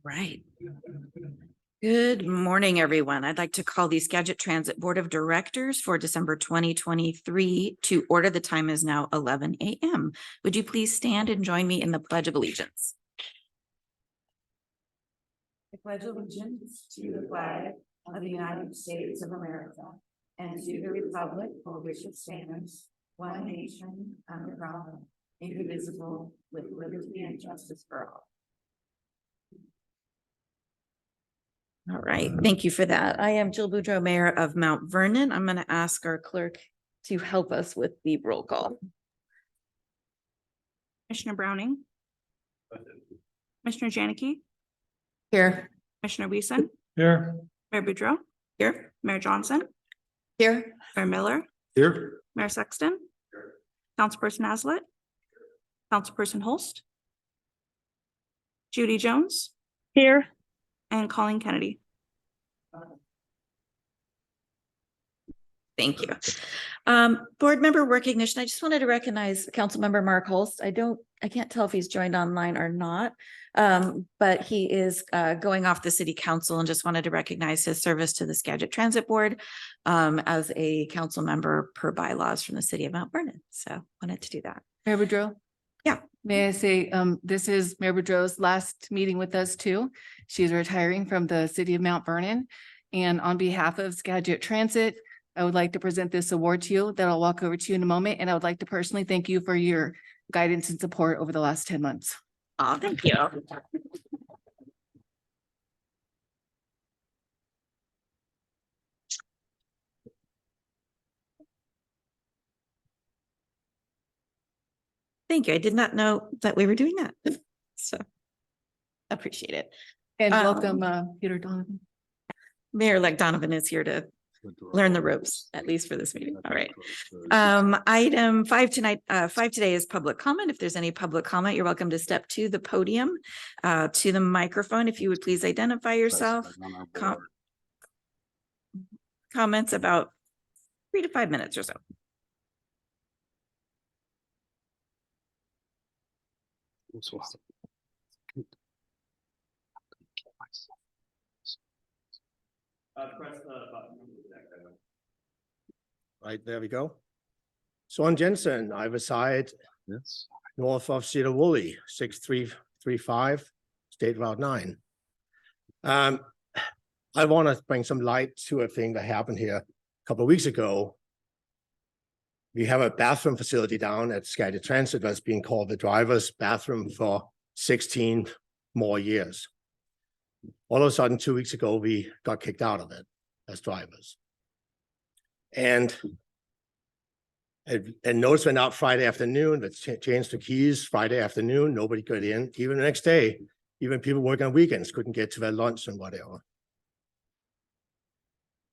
Right. Good morning, everyone. I'd like to call the Skagit Transit Board of Directors for December 2023 to order. The time is now 11 a.m. Would you please stand and join me in the Pledge of Allegiance? I pledge allegiance to the flag of the United States of America and to the republic for which it stands, one nation, under God, indivisible, with liberty and justice for all. All right, thank you for that. I am Jill Boudreau, Mayor of Mount Vernon. I'm going to ask our clerk to help us with the roll call. Commissioner Browning. Commissioner Janicki. Here. Commissioner Wiesen. Here. Mayor Boudreau. Here. Mayor Johnson. Here. Mayor Miller. Here. Mayor Sexton. Councilperson Aslett. Councilperson Holst. Judy Jones. Here. And Colleen Kennedy. Thank you. Board member recognition. I just wanted to recognize Councilmember Mark Holst. I can't tell if he's joined online or not, but he is going off the city council, and just wanted to recognize his service to the Skagit Transit Board as a council member per bylaws from the city of Mount Vernon. So wanted to do that. Mayor Boudreau. Yeah. May I say, this is Mayor Boudreau's last meeting with us too. She's retiring from the city of Mount Vernon. And on behalf of Skagit Transit, I would like to present this award to you that I'll walk over to you in a moment. And I would like to personally thank you for your guidance and support over the last 10 months. Oh, thank you. Thank you. I did not know that we were doing that. So appreciate it. And welcome, Peter Donovan. Mayor-elect Donovan is here to learn the ropes, at least for this meeting. All right. Item 5 tonight, 5 today is public comment. If there's any public comment, you're welcome to step to the podium, to the microphone. If you would please identify yourself. Comments about 3 to 5 minutes or so. Right, there we go. Swan Jensen, I reside north of Cedar Woolley, 6335 State Route 9. I want to bring some light to a thing that happened here a couple of weeks ago. We have a bathroom facility down at Skagit Transit that's being called the driver's bathroom for 16 more years. All of a sudden, 2 weeks ago, we got kicked out of it as drivers. And notice went out Friday afternoon, but changed the keys Friday afternoon, nobody got in. Even the next day, even people working on weekends couldn't get to their lunch and whatever.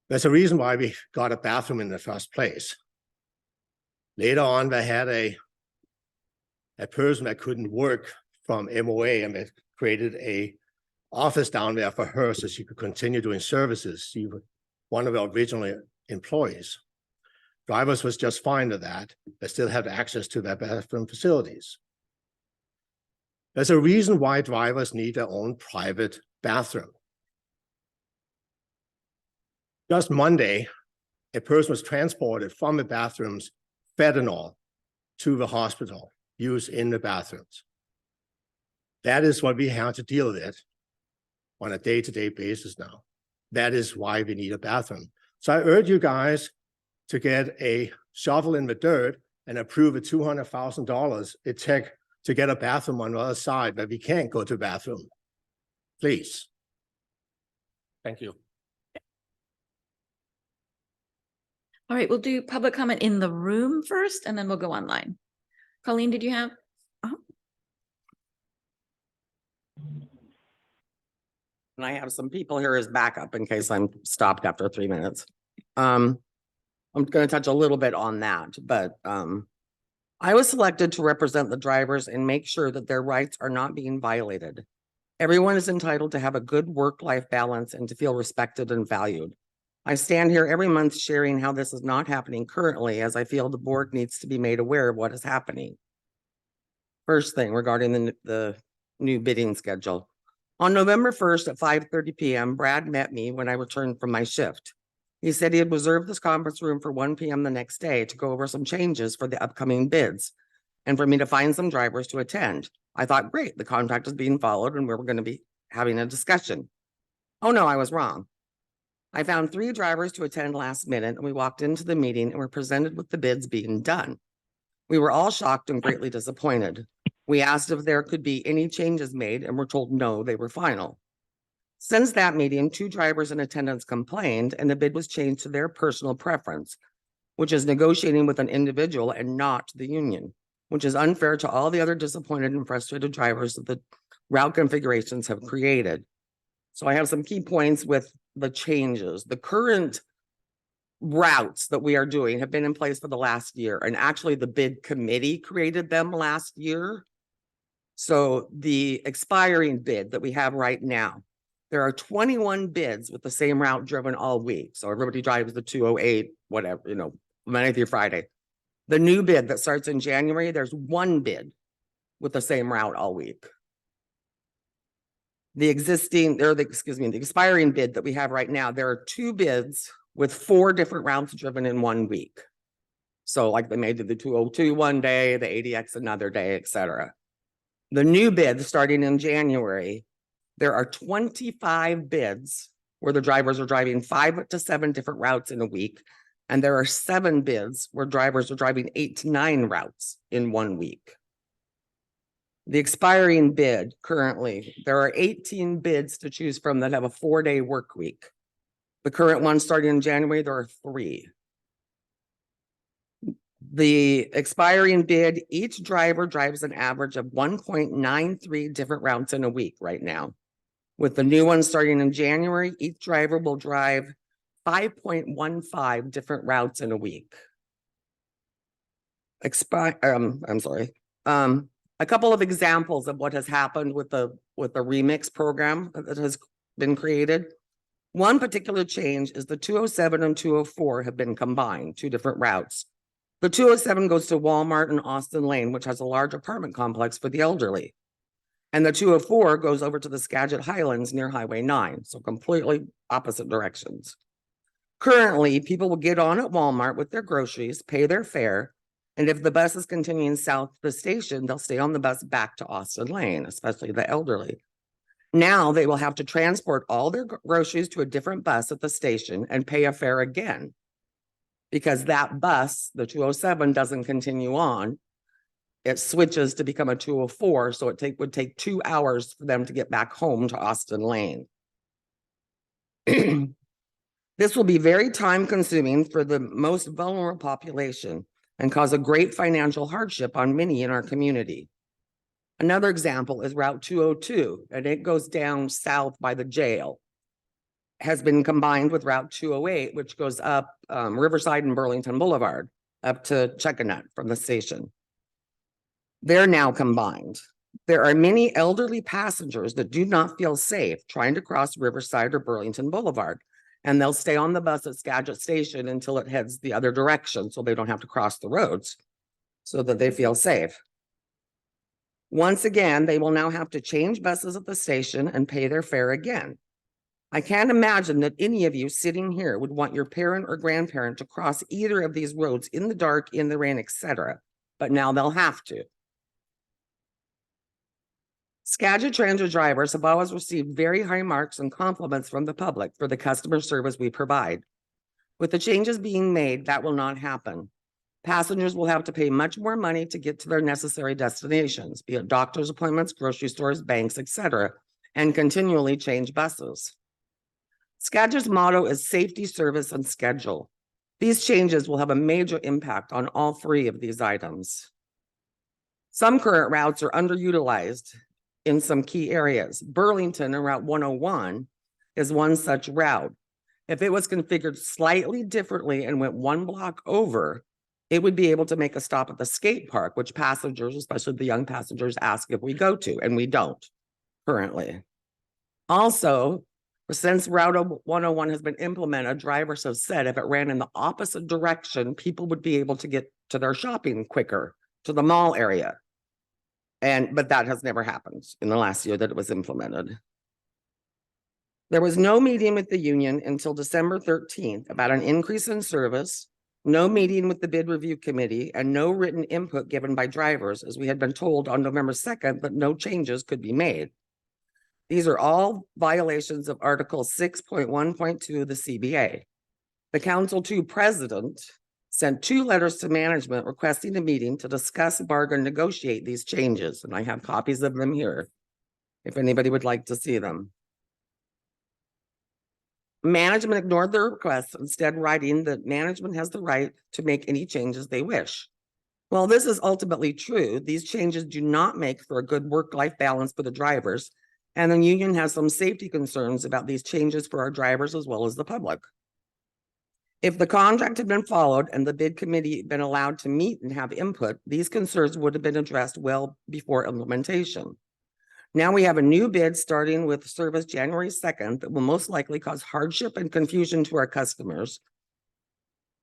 There's a reason why we got a bathroom in the first place. Later on, they had a person that couldn't work from MOA, and they created a office down there for her so she could continue doing services. She was one of our original employees. Drivers was just fine with that. They still have access to their bathroom facilities. There's a reason why drivers need their own private bathroom. Just Monday, a person was transported from the bathrooms, fentanyl, to the hospital, used in the bathrooms. That is what we have to deal with on a day-to-day basis now. That is why we need a bathroom. So I urge you guys to get a shovel in the dirt and approve a $200,000 it takes to get a bathroom on the other side, but we can't go to the bathroom. Please. Thank you. All right, we'll do public comment in the room first, and then we'll go online. Colleen, did you have? And I have some people here as backup in case I'm stopped after 3 minutes. I'm going to touch a little bit on that, but I was selected to represent the drivers and make sure that their rights are not being violated. Everyone is entitled to have a good work-life balance and to feel respected and valued. I stand here every month sharing how this is not happening currently, as I feel the board needs to be made aware of what is happening. First thing regarding the new bidding schedule. On November 1st at 5:30 PM, Brad met me when I returned from my shift. He said he had reserved this conference room for 1 PM the next day to go over some changes for the upcoming bids and for me to find some drivers to attend. I thought, great, the contract is being followed and we were going to be having a discussion. Oh no, I was wrong. I found 3 drivers to attend last minute and we walked into the meeting and were presented with the bids being done. We were all shocked and greatly disappointed. We asked if there could be any changes made and were told no, they were final. Since that meeting, 2 drivers in attendance complained and the bid was changed to their personal preference, which is negotiating with an individual and not the union, which is unfair to all the other disappointed and frustrated drivers that the route configurations have created. So I have some key points with the changes. The current routes that we are doing have been in place for the last year, and actually the bid committee created them last year. So the expiring bid that we have right now, there are 21 bids with the same route driven all week. So everybody drives the 208, whatever, you know, Monday through Friday. The new bid that starts in January, there's 1 bid with the same route all week. The expiring bid that we have right now, there are 2 bids with 4 different routes driven in 1 week. So like they may do the 202 one day, the 80X another day, etc. The new bid starting in January, there are 25 bids where the drivers are driving 5 to 7 different routes in a week. And there are 7 bids where drivers are driving 8 to 9 routes in 1 week. The expiring bid currently, there are 18 bids to choose from that have a 4-day work week. The current one starting in January, there are 3. The expiring bid, each driver drives an average of 1.93 different routes in a week right now. With the new one starting in January, each driver will drive 5.15 different routes in a week. A couple of examples of what has happened with the remix program that has been created. One particular change is the 207 and 204 have been combined, 2 different routes. The 207 goes to Walmart and Austin Lane, which has a large apartment complex for the elderly. And the 204 goes over to the Skagit Highlands near Highway 9, so completely opposite directions. Currently, people will get on at Walmart with their groceries, pay their fare, and if the bus is continuing south to the station, they'll stay on the bus back to Austin Lane, especially the elderly. Now they will have to transport all their groceries to a different bus at the station and pay a fare again, because that bus, the 207, doesn't continue on. It switches to become a 204, so it would take 2 hours for them to get back home to Austin Lane. This will be very time consuming for the most vulnerable population and cause a great financial hardship on many in our community. Another example is Route 202, and it goes down south by the jail. Has been combined with Route 208, which goes up Riverside and Burlington Boulevard up to Chuckanut from the station. They're now combined. There are many elderly passengers that do not feel safe trying to cross Riverside or Burlington Boulevard, and they'll stay on the bus at Skagit Station until it heads the other direction so they don't have to cross the roads so that they feel safe. Once again, they will now have to change buses at the station and pay their fare again. I can't imagine that any of you sitting here would want your parent or grandparent to cross either of these roads in the dark, in the rain, etc. But now they'll have to. Skagit Transit drivers have always received very high marks and compliments from the public for the customer service we provide. With the changes being made, that will not happen. Passengers will have to pay much more money to get to their necessary destinations, be it doctor's appointments, grocery stores, banks, etc., and continually change buses. Skagit's motto is safety, service, and schedule. These changes will have a major impact on all 3 of these items. Some current routes are underutilized in some key areas. Burlington and Route 101 is one such route. If it was configured slightly differently and went 1 block over, it would be able to make a stop at the skate park, which passengers, especially the young passengers, ask if we go to, and we don't currently. Also, since Route 101 has been implemented, drivers have said if it ran in the opposite direction, people would be able to get to their shopping quicker, to the mall area. But that has never happened in the last year that it was implemented. There was no meeting with the union until December 13th about an increase in service, no meeting with the bid review committee, and no written input given by drivers, as we had been told on November 2nd that no changes could be made. These are all violations of Article 6.1.2 of the CBA. The Council 2 president sent 2 letters to management requesting a meeting to discuss, bargain, negotiate these changes, and I have copies of them here if anybody would like to see them. Management ignored their requests, instead writing that management has the right to make any changes they wish. While this is ultimately true, these changes do not make for a good work-life balance for the drivers, and the union has some safety concerns about these changes for our drivers as well as the public. If the contract had been followed and the bid committee been allowed to meet and have input, these concerns would have been addressed well before implementation. Now we have a new bid starting with service January 2nd that will most likely cause hardship and confusion to our customers,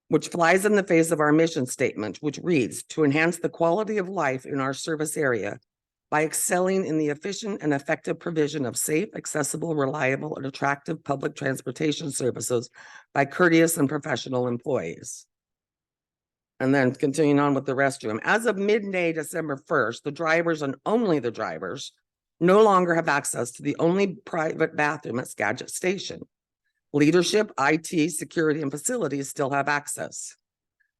which flies in the face of our mission statement, which reads, to enhance the quality of life in our service area by excelling in the efficient and effective provision of safe, accessible, reliable, and attractive public transportation services by courteous and professional employees. And then continuing on with the restroom. As of midday, December 1st, the drivers and only the drivers no longer have access to the only private bathroom at Skagit Station. Leadership, IT, security, and facilities still have access.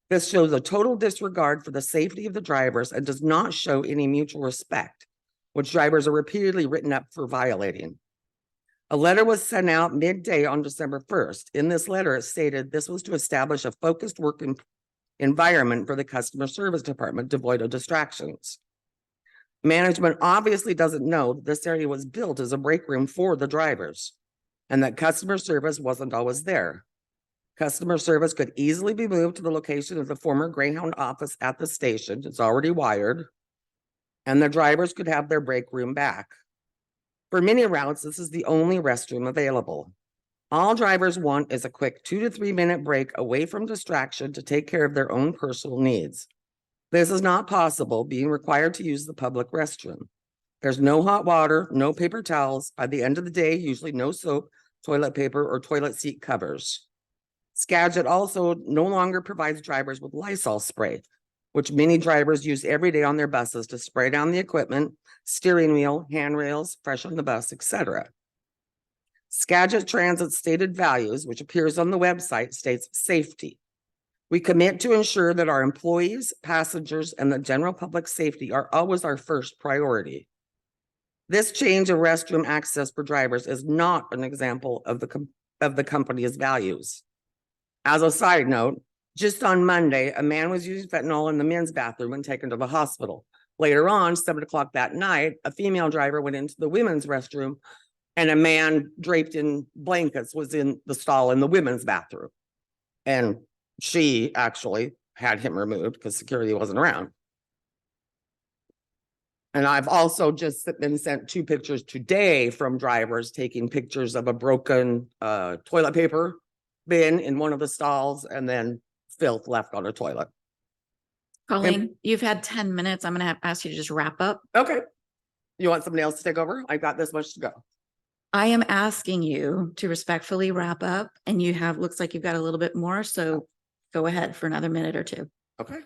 This shows a total disregard for the safety of the drivers and does not show any mutual respect, which drivers are repeatedly written up for violating. A letter was sent out midday on December 1st. In this letter, it stated this was to establish a focused work environment for the customer service department devoid of distractions. Management obviously doesn't know that this area was built as a break room for the drivers and that customer service wasn't always there. Customer service could easily be moved to the location of the former Greyhound office at the station. It's already wired. And the drivers could have their break room back. For many routes, this is the only restroom available. All drivers want is a quick 2 to 3 minute break away from distraction to take care of their own personal needs. This is not possible, being required to use the public restroom. There's no hot water, no paper towels. By the end of the day, usually no soap, toilet paper, or toilet seat covers. Skagit also no longer provides drivers with Lysol spray, which many drivers use every day on their buses to spray down the equipment, steering wheel, handrails, fresh on the bus, etc. Skagit Transit's stated values, which appears on the website, states safety. We commit to ensure that our employees, passengers, and the general public safety are always our first priority. This change of restroom access for drivers is not an example of the company's values. As a side note, just on Monday, a man was using fentanyl in the men's bathroom and taken to the hospital. Later on, 7 o'clock that night, a female driver went into the women's restroom and a man draped in blankets was in the stall in the women's bathroom. And she actually had him removed because security wasn't around. And I've also just been sent 2 pictures today from drivers taking pictures of a broken toilet paper bin in one of the stalls and then filth left on a toilet. Colleen, you've had 10 minutes. I'm going to ask you to just wrap up. Okay. You want somebody else to take over? I've got this much to go. I am asking you to respectfully wrap up, and you have, looks like you've got a little bit more. So go ahead for another minute or 2. Okay.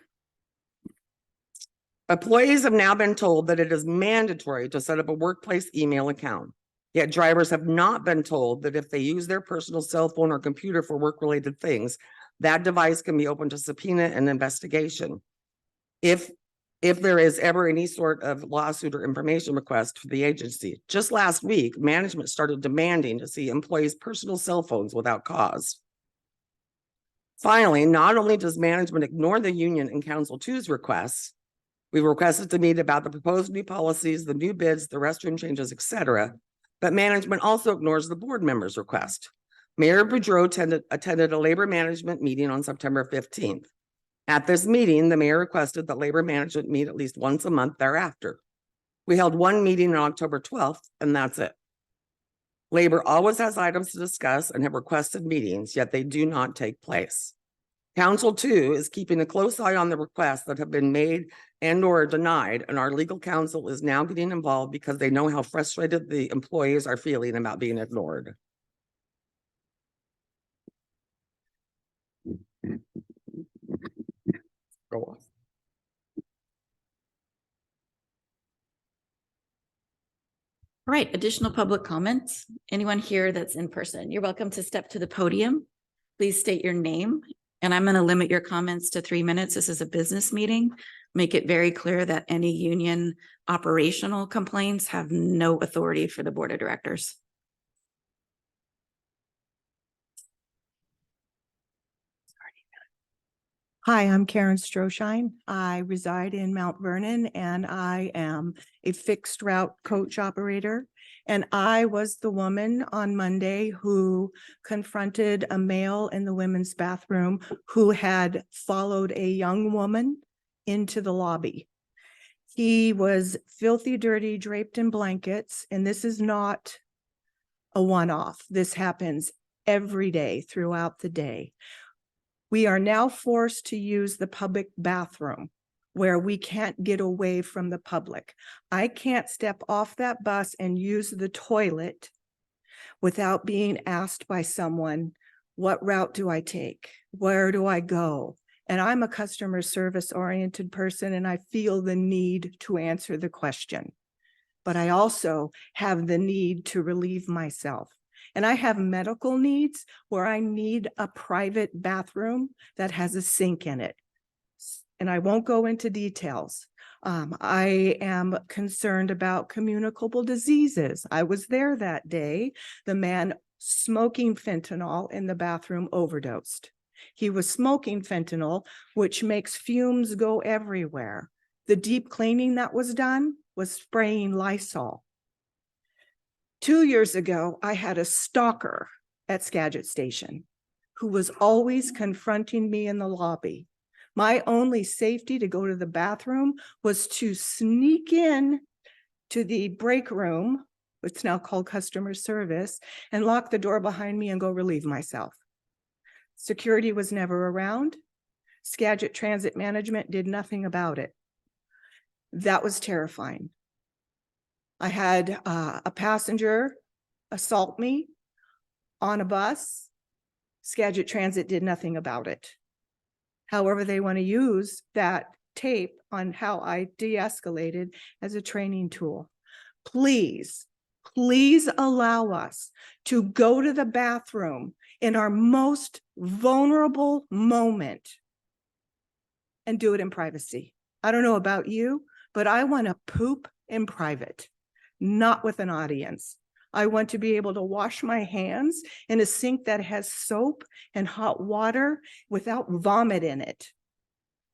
Employees have now been told that it is mandatory to set up a workplace email account. Yet drivers have not been told that if they use their personal cell phone or computer for work-related things, that device can be open to subpoena and investigation. If there is ever any sort of lawsuit or information request for the agency. Just last week, management started demanding to see employees' personal cell phones without cause. Finally, not only does management ignore the union and Council 2's requests, we've requested to meet about the proposed new policies, the new bids, the restroom changes, etc. But management also ignores the board members' request. Mayor Boudreau attended a labor management meeting on September 15th. At this meeting, the mayor requested that labor management meet at least once a month thereafter. We held 1 meeting on October 12th, and that's it. Labor always has items to discuss and have requested meetings, yet they do not take place. Council 2 is keeping a close eye on the requests that have been made and or denied, and our legal counsel is now getting involved because they know how frustrated the employees are feeling about being ignored. Go on. All right, additional public comments. Anyone here that's in person, you're welcome to step to the podium. Please state your name, and I'm going to limit your comments to 3 minutes. This is a business meeting. Make it very clear that any union operational complaints have no authority for the board of directors. Hi, I'm Karen Stroshine. I reside in Mount Vernon and I am a fixed route coach operator. And I was the woman on Monday who confronted a male in the women's bathroom who had followed a young woman into the lobby. He was filthy, dirty, draped in blankets, and this is not a one-off. This happens every day throughout the day. We are now forced to use the public bathroom where we can't get away from the public. I can't step off that bus and use the toilet without being asked by someone, what route do I take? Where do I go? And I'm a customer service oriented person and I feel the need to answer the question. But I also have the need to relieve myself. And I have medical needs where I need a private bathroom that has a sink in it. And I won't go into details. I am concerned about communicable diseases. I was there that day. The man smoking fentanyl in the bathroom overdosed. He was smoking fentanyl, which makes fumes go everywhere. The deep cleaning that was done was spraying Lysol. 2 years ago, I had a stalker at Skagit Station who was always confronting me in the lobby. My only safety to go to the bathroom was to sneak in to the break room, it's now called customer service, and lock the door behind me and go relieve myself. Security was never around. Skagit Transit Management did nothing about it. That was terrifying. I had a passenger assault me on a bus. Skagit Transit did nothing about it. However, they want to use that tape on how I de-escalated as a training tool. Please, please allow us to go to the bathroom in our most vulnerable moment and do it in privacy. I don't know about you, but I want to poop in private, not with an audience. I want to be able to wash my hands in a sink that has soap and hot water without vomit in it,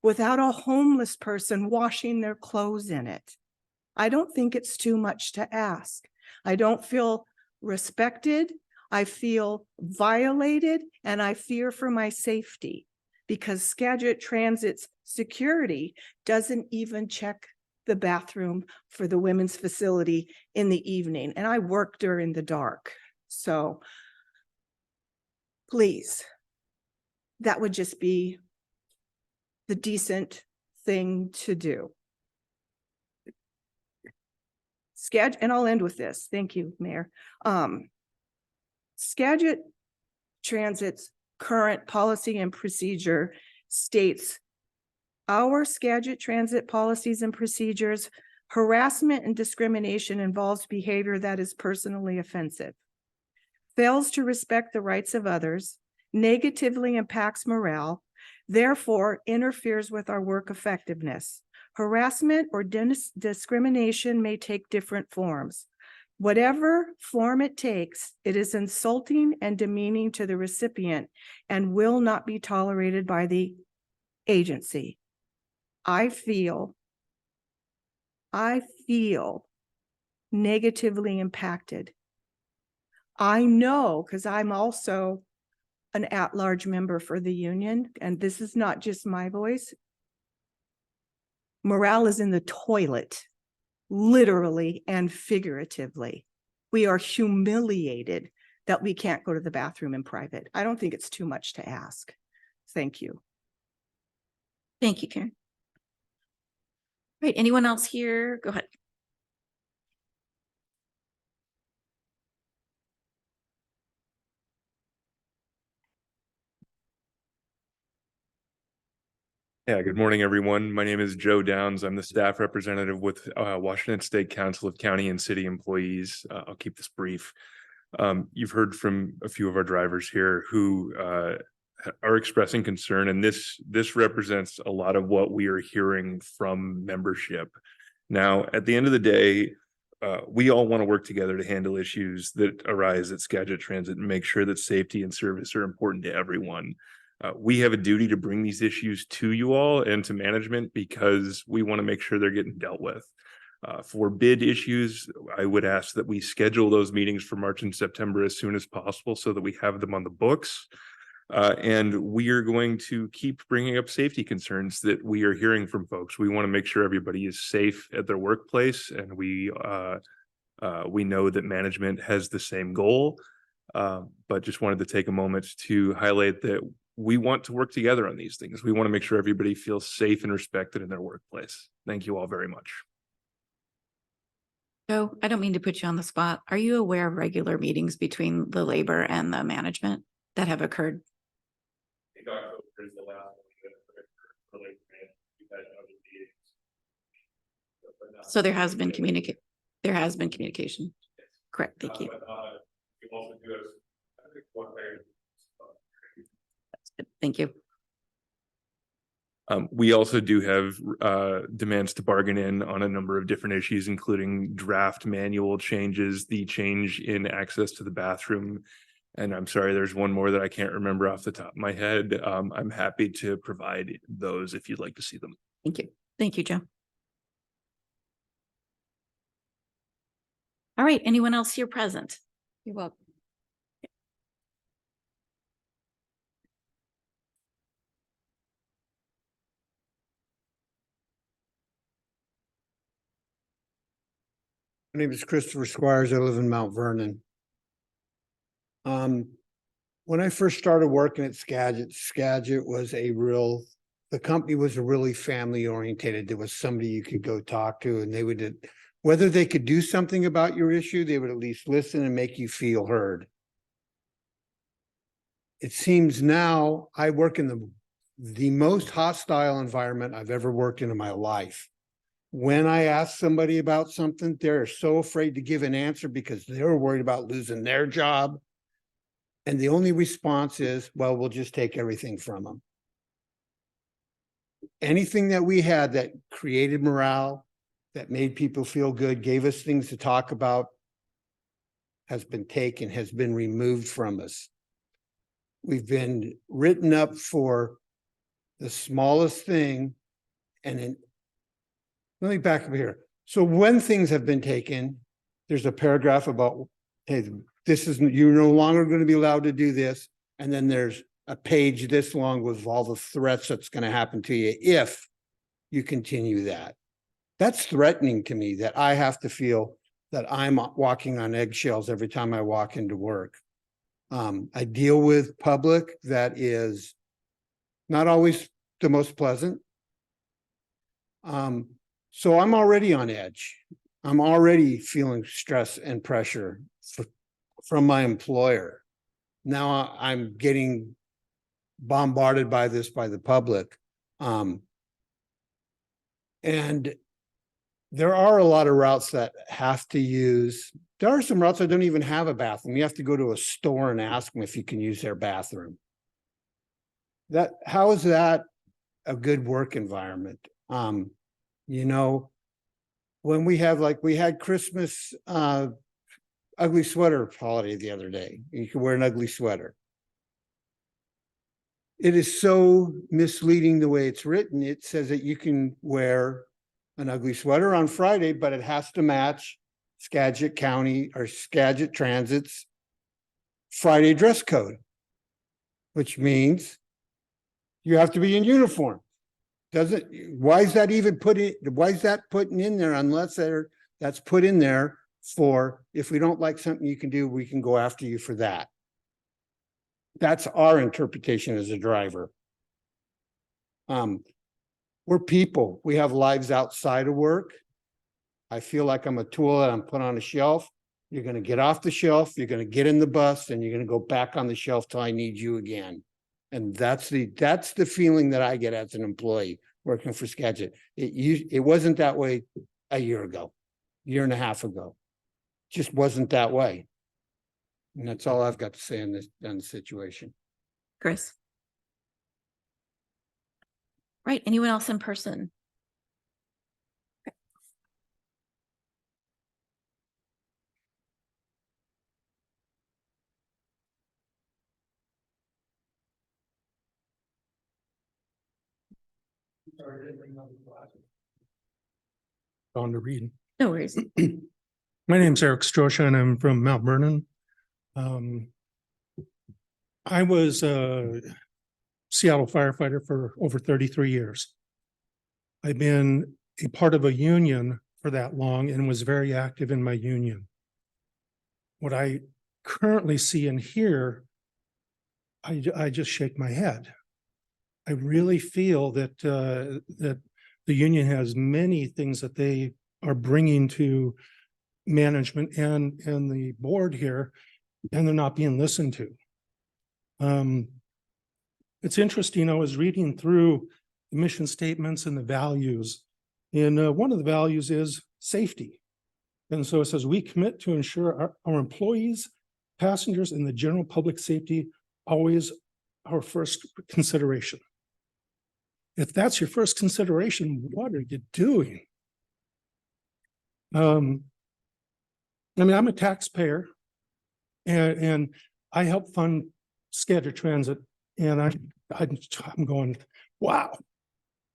without a homeless person washing their clothes in it. I don't think it's too much to ask. I don't feel respected. I feel violated and I fear for my safety because Skagit Transit's security doesn't even check the bathroom for the women's facility in the evening. And I work during the dark. So please, that would just be the decent thing to do. Skagit, and I'll end with this. Thank you, Mayor. Skagit Transit's current policy and procedure states our Skagit Transit policies and procedures, harassment and discrimination involves behavior that is personally offensive, fails to respect the rights of others, negatively impacts morale, therefore interferes with our work effectiveness. Harassment or discrimination may take different forms. Whatever form it takes, it is insulting and demeaning to the recipient and will not be tolerated by the agency. I feel negatively impacted. I know, because I'm also an at-large member for the union, and this is not just my voice. Morale is in the toilet, literally and figuratively. We are humiliated that we can't go to the bathroom in private. I don't think it's too much to ask. Thank you. Thank you, Karen. Right, anyone else here? Go ahead. Yeah, good morning, everyone. My name is Joe Downs. I'm the staff representative with Washington State Council of County and City Employees. I'll keep this brief. You've heard from a few of our drivers here who are expressing concern, and this represents a lot of what we are hearing from membership. Now, at the end of the day, we all want to work together to handle issues that arise at Skagit Transit and make sure that safety and service are important to everyone. We have a duty to bring these issues to you all and to management because we want to make sure they're getting dealt with. For bid issues, I would ask that we schedule those meetings for March and September as soon as possible so that we have them on the books. And we are going to keep bringing up safety concerns that we are hearing from folks. We want to make sure everybody is safe at their workplace, and we know that management has the same goal. But just wanted to take a moment to highlight that we want to work together on these things. We want to make sure everybody feels safe and respected in their workplace. Thank you all very much. Joe, I don't mean to put you on the spot. Are you aware of regular meetings between the labor and the management that have occurred? So there has been communication. Correct, thank you. Thank you. We also do have demands to bargain in on a number of different issues, including draft manual changes, the change in access to the bathroom. And I'm sorry, there's one more that I can't remember off the top of my head. I'm happy to provide those if you'd like to see them. Thank you. Thank you, Joe. All right, anyone else here present? You're welcome. My name is Christopher Squires. I live in Mount Vernon. When I first started working at Skagit, the company was really family oriented. There was somebody you could go talk to, and they would, whether they could do something about your issue, they would at least listen and make you feel heard. It seems now I work in the most hostile environment I've ever worked in my life. When I ask somebody about something, they're so afraid to give an answer because they're worried about losing their job. And the only response is, well, we'll just take everything from them. Anything that we had that created morale, that made people feel good, gave us things to talk about, has been taken, has been removed from us. We've been written up for the smallest thing. And then, let me back up here. So when things have been taken, there's a paragraph about, hey, you're no longer going to be allowed to do this. And then there's a page this long with all the threats that's going to happen to you if you continue that. That's threatening to me, that I have to feel that I'm walking on eggshells every time I walk into work. I deal with public that is not always the most pleasant. So I'm already on edge. I'm already feeling stress and pressure from my employer. Now I'm getting bombarded by this by the public. And there are a lot of routes that have to use, there are some routes that don't even have a bathroom. You have to go to a store and ask them if you can use their bathroom. How is that a good work environment? You know, when we had Christmas ugly sweater holiday the other day, you can wear an ugly sweater. It is so misleading the way it's written. It says that you can wear an ugly sweater on Friday, but it has to match Skagit County or Skagit Transit's Friday dress code, which means you have to be in uniform. Why is that even why is that putting in there unless that's put in there for, if we don't like something you can do, we can go after you for that. That's our interpretation as a driver. We're people. We have lives outside of work. I feel like I'm a tool that I'm put on a shelf. You're going to get off the shelf. You're going to get in the bus and you're going to go back on the shelf till I need you again. And that's the feeling that I get as an employee working for Skagit. It wasn't that way a year and a half ago. Just wasn't that way. And that's all I've got to say on the situation. Chris? Right, anyone else in person? On to read. No worries. My name's Eric Stroshine. I'm from Mount Vernon. I was a Seattle firefighter for over 33 years. I've been a part of a union for that long and was very active in my union. What I currently see and hear, I just shake my head. I really feel that that the union has many things that they are bringing to management and the board here, and they're not being listened to. It's interesting. I was reading through the mission statements and the values, and one of the values is safety. And so it says, we commit to ensure our employees, passengers, and the general public safety always our first consideration. If that's your first consideration, what are you doing? I mean, I'm a taxpayer and I help fund Skagit Transit, and I'm going, wow.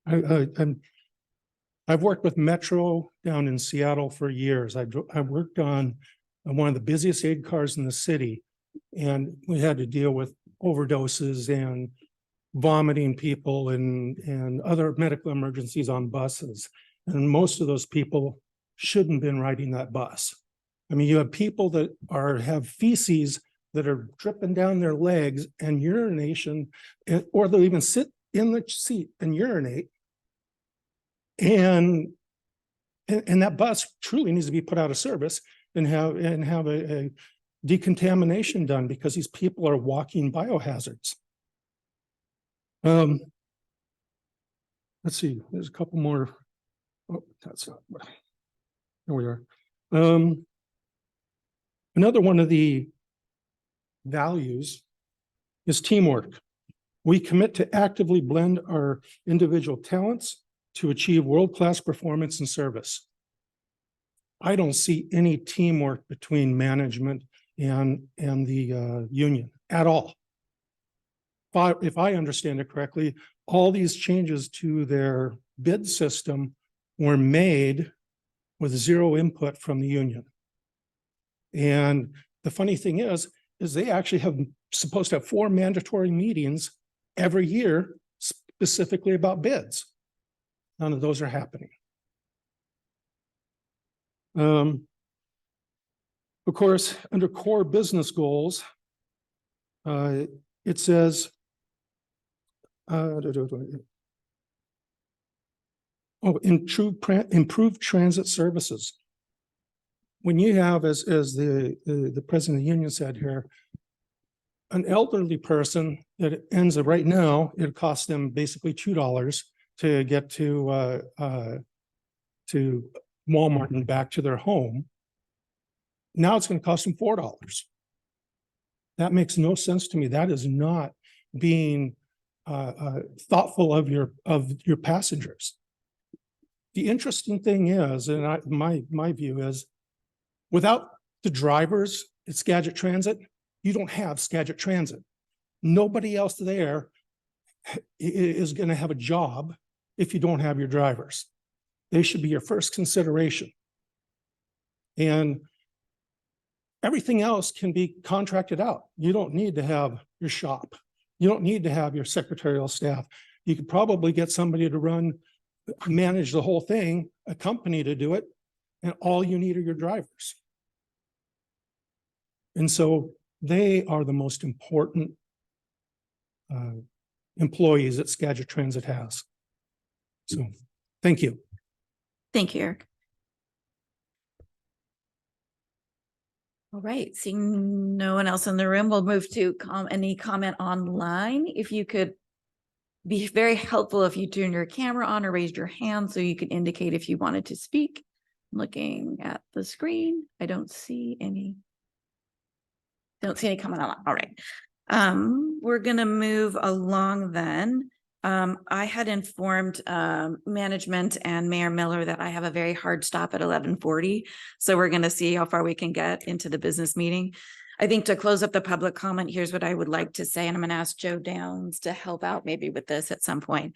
I've worked with Metro down in Seattle for years. I worked on one of the busiest aid cars in the city, and we had to deal with overdoses and vomiting people and other medical emergencies on buses. And most of those people shouldn't have been riding that bus. I mean, you have people that have feces that are dripping down their legs and urination, or they'll even sit in the seat and urinate. And that bus truly needs to be put out of service and have a decontamination done, because these people are walking biohazards. Let's see, there's a couple more. Oh, that's not what. Here we are. Another one of the values is teamwork. We commit to actively blend our individual talents to achieve world-class performance and service. I don't see any teamwork between management and the union at all. If I understand it correctly, all these changes to their bid system were made with zero input from the union. And the funny thing is they actually have supposed to have 4 mandatory meetings every year specifically about bids. None of those are happening. Of course, under core business goals, it says, improve transit services. When you have, as the president of the union said here, an elderly person that ends up right now, it costs them basically $2 to get to Walmart and back to their home. Now it's going to cost them $4. That makes no sense to me. That is not being thoughtful of your passengers. The interesting thing is, and my view is, without the drivers at Skagit Transit, you don't have Skagit Transit. Nobody else there is going to have a job if you don't have your drivers. They should be your first consideration. And everything else can be contracted out. You don't need to have your shop. You don't need to have your secretarial staff. You could probably get somebody to manage the whole thing, a company to do it, and all you need are your drivers. And so they are the most important employees that Skagit Transit has. So, thank you. Thank you, Eric. All right, seeing no one else in the room, we'll move to any comment online. If you could be very helpful if you turn your camera on or raise your hand so you can indicate if you wanted to speak. Looking at the screen, I don't see any. Don't see any comment on. All right. We're gonna move along then. I had informed management and Mayor Miller that I have a very hard stop at 11:40. So we're gonna see how far we can get into the business meeting. I think to close up the public comment, here's what I would like to say, and I'm gonna ask Joe Downs to help out maybe with this at some point.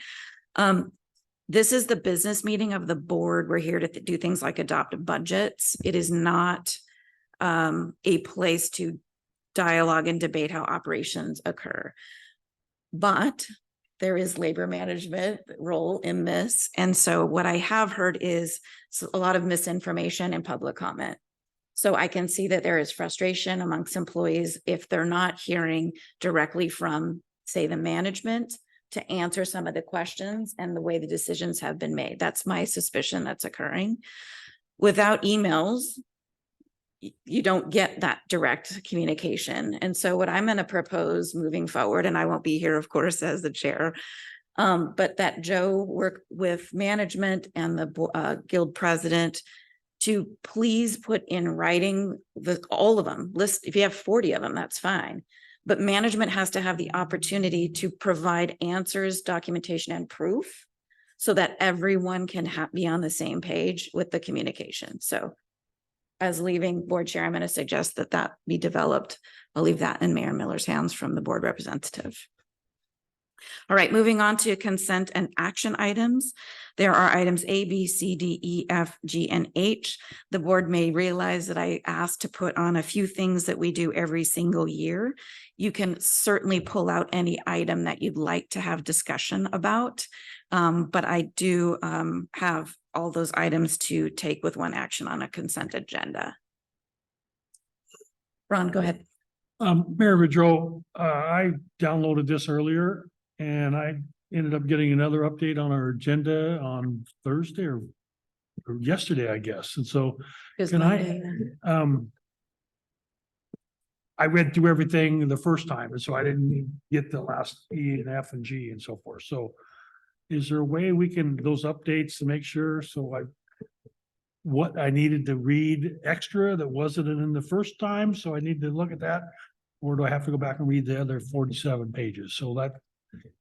This is the business meeting of the board. We're here to do things like adopt budgets. It is not a place to dialogue and debate how operations occur. But there is labor management role in this. And so what I have heard is a lot of misinformation and public comment. So I can see that there is frustration amongst employees if they're not hearing directly from, say, the management to answer some of the questions and the way the decisions have been made. That's my suspicion that's occurring. Without emails, you don't get that direct communication. And so what I'm going to propose moving forward, and I won't be here, of course, as the chair, but that Joe work with management and the guild president to please put in writing all of them. List, if you have 40 of them, that's fine. But management has to have the opportunity to provide answers, documentation, and proof so that everyone can be on the same page with the communication. So as leaving board chair, I'm going to suggest that that be developed. I'll leave that in Mayor Miller's hands from the board representative. All right, moving on to consent and action items. There are items A, B, C, D, E, F, G, and H. The board may realize that I asked to put on a few things that we do every single year. You can certainly pull out any item that you'd like to have discussion about. But I do have all those items to take with one action on a consent agenda. Ron, go ahead. Mayor Vidro, I downloaded this earlier and I ended up getting another update on our agenda on Thursday or yesterday, I guess. And so can I read through everything the first time, and so I didn't get the last E and F and G and so forth. So is there a way we can, those updates to make sure, what I needed to read extra that wasn't in the first time, so I need to look at that? Or do I have to go back and read the other 47 pages? So that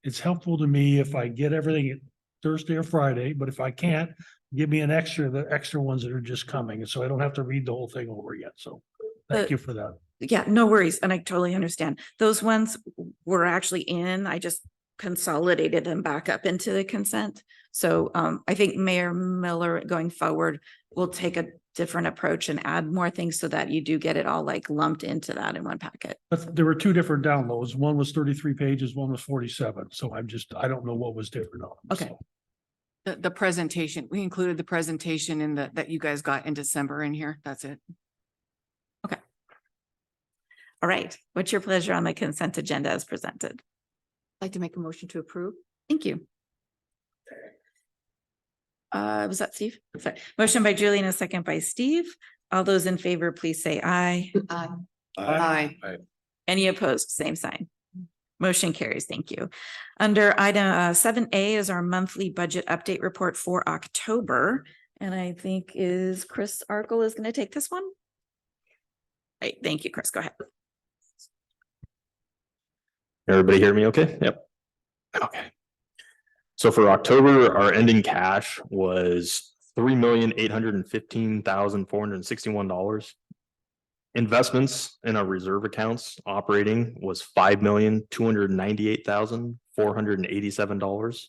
it's helpful to me if I get everything Thursday or Friday, but if I can't, give me the extra ones that are just coming. And so I don't have to read the whole thing over again. So thank you for that. Yeah, no worries. And I totally understand. Those ones were actually in, I just consolidated them back up into the consent. So I think Mayor Miller going forward will take a different approach and add more things so that you do get it all like lumped into that in one packet. But there were two different downloads. One was 33 pages, one was 47. So I don't know what was different on them. Okay. So. The presentation, we included the presentation in that you guys got in December in here. That's it. Okay. All right. What's your pleasure on the consent agenda as presented? I'd like to make a motion to approve. Thank you. Was that Steve? Sorry. Motion by Julie and a second by Steve. All those in favor, please say aye. Aye. Any opposed? Same sign. Motion carries. Thank you. Under item 7A is our monthly budget update report for October. And I think Chris Arkle is going to take this one. Right. Thank you, Chris. Go ahead. Everybody hear me okay? Yep. Okay. So for October, our ending cash was $3,815,461. Investments in our reserve accounts operating was $5,298,487.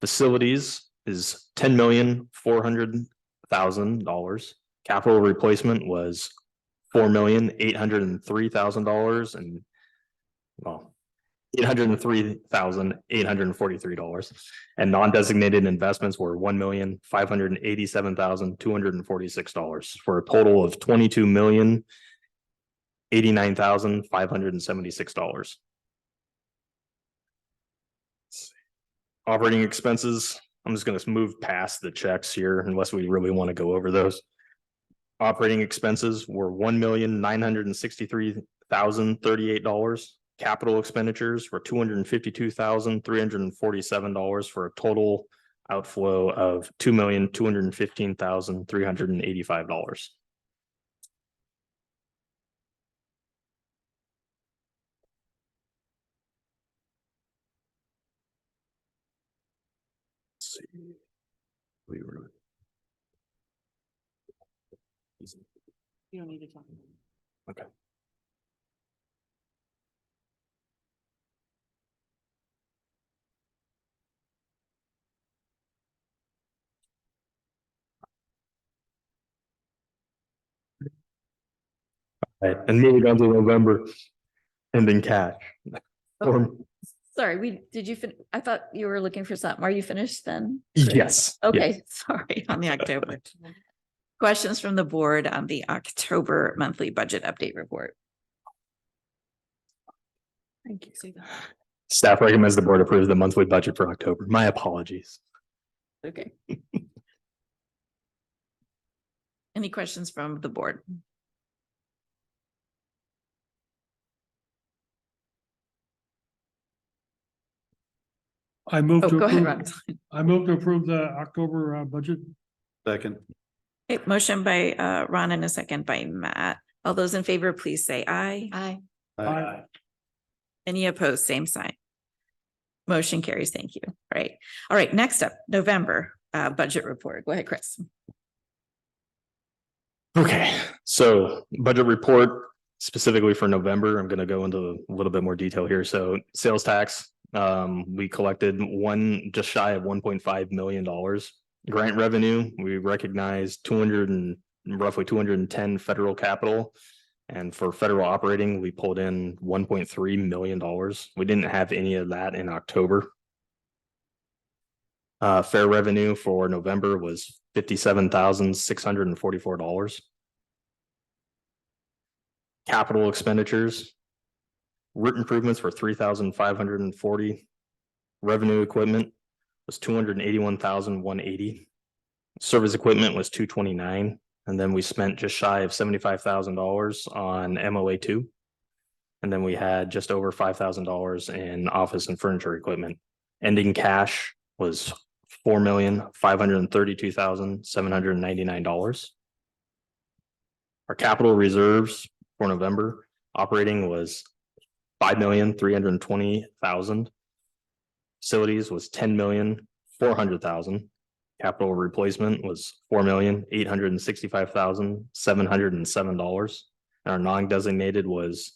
Facilities is $10,400,000. Capital replacement was $4,803,000 and $803,843, and non-designated investments were $1,587,246 for a total of $22,089,576. Operating expenses, I'm just going to move past the checks here unless we really want to go over those. Operating expenses were $1,963,038. Capital expenditures were $252,347 for a total outflow of $2,215,385. See. We were. You don't need to talk. Okay. Right, and moving on to November, ending cash. Or- Sorry, did you I thought you were looking for something. Are you finished then? Chris? Yes. Okay, sorry, on the October. Questions from the board on the October monthly budget update report. Thank you. Staff recommends the board approve the monthly budget for October. My apologies. Okay. Any questions from the board? I move Oh, to go ahead, approve, Ron. I move to approve the October budget. Second. Okay, motion by Ron and a second by Matt. All those in favor, please say aye. Aye. Aye. Any opposed, same sign. Motion carries. Thank you. All right, next up, November budget report. Go ahead, Chris. Okay, so budget report specifically for November, I'm gonna go into a little bit more detail here. So sales tax, we collected just shy of $1.5 million. Grant revenue, we recognized roughly 210 federal capital. And for federal operating, we pulled in $1.3 million. We didn't have any of that in October. Fair revenue for November was $57,644. Capital expenditures, route improvements were $3,540. Revenue equipment was $281,180. Service equipment was $229. And then we spent just shy of $75,000 on MOA 2. And then we had just over $5,000 in office and furniture equipment. Ending cash was $4,532,799. Our capital reserves for November operating was $5,320,000. Facilities was $10,400,000. Capital replacement was $4,865,707. And our non-designated was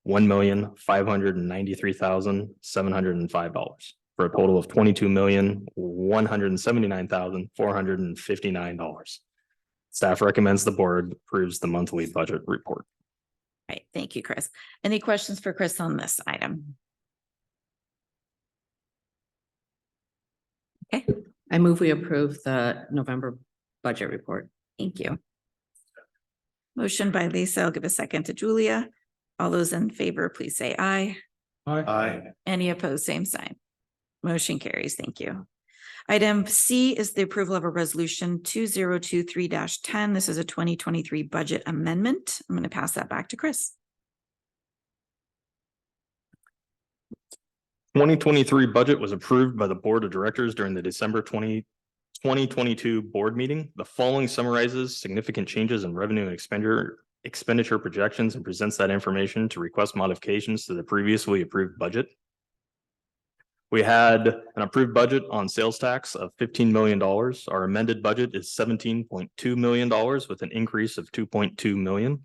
$1,593,705 for a total of $22,179,459. Staff recommends the board approves the monthly budget report. All right, thank you, Chris. Any questions for Chris on this item? Okay, I move we approve the November budget report. thank you. Motion by Lisa. I'll give a second to Julia. All those in favor, please say aye. Aye. Any opposed, same sign. Motion carries. Thank you. Item C is the approval of a resolution 2023-10. This is a 2023 budget amendment. I'm going to pass that back to Chris. 2023 budget was approved by the Board of Directors during the December 2022 board meeting. The following summarizes significant changes in revenue and expenditure projections and presents that information to request modifications to the previously approved budget. We had an approved budget on sales tax of $15 million. Our amended budget is $17.2 million with an increase of $2.2 million.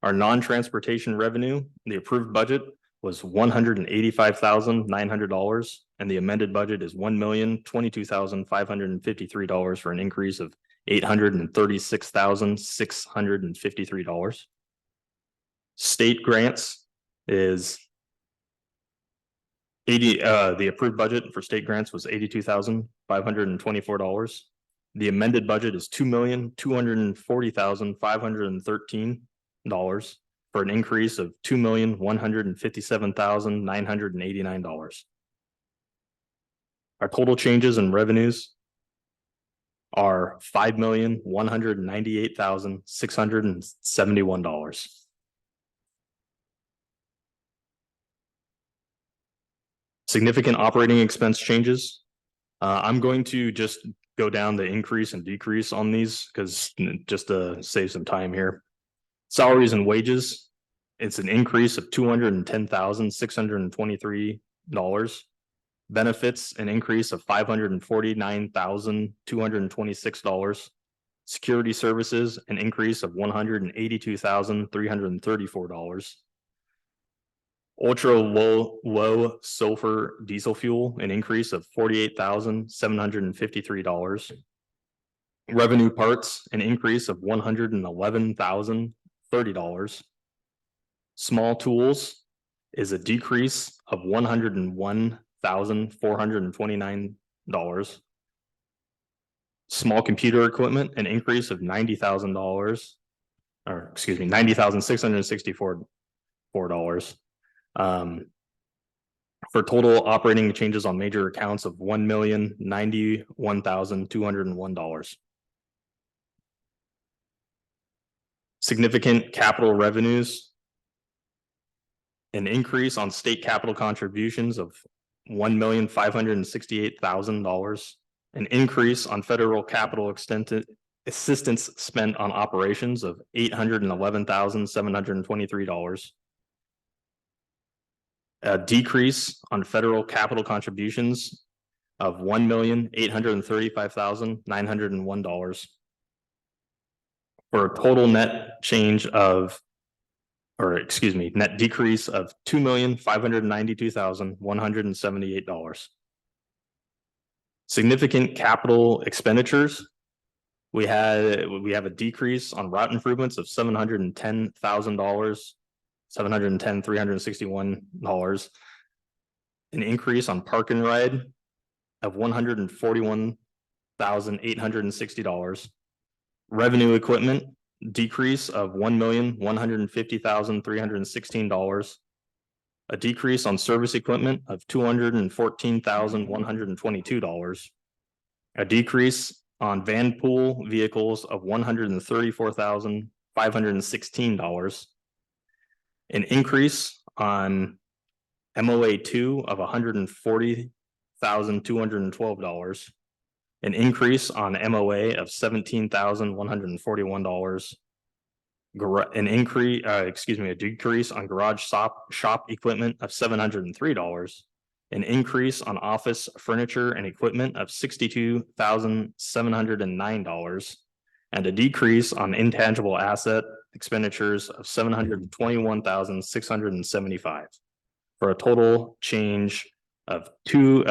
Our non-transportation revenue, the approved budget was $185,900, and the amended budget is $1,022,553 for an increase of $836,653. State grants is the approved budget for state grants was $82,524. The amended budget is $2,240,513 for an increase of $2,157,989. Our total changes in revenues are $5,198,671. Significant operating expense changes. I'm going to just go down the increase and decrease on these because just to save some time here. Salaries and wages, it's an increase of $210,623. Benefits, an increase of $549,226. Security services, an increase of $182,334. Ultra low sulfur diesel fuel, an increase of $48,753. Revenue parts, an increase of $111,030. Small tools is a decrease of $101,429. Small computer equipment, an increase of $90,000, or excuse me, $90,664. For total operating changes on major accounts of $1,091,201. Significant capital revenues, an increase on state capital contributions of $1,568,000, an increase on federal capital assistance spent on operations of $811,723. A decrease on federal capital contributions of $1,835,901. For a total net change of, or excuse me, net decrease of $2,592,178. Significant capital expenditures. We have a decrease on route improvements of $710,000. $710,361. An increase on park and ride of $141,860. Revenue equipment decrease of $1,150,316. A decrease on service equipment of $214,122. A decrease on van pool vehicles of $134,516. An increase on MOA 2 of $140,212. An increase on MOA of $17,141. A decrease on garage shop equipment of $703. An increase on office furniture and equipment of $62,709. And a decrease on intangible asset expenditures of $721,675 for a total change of decreasing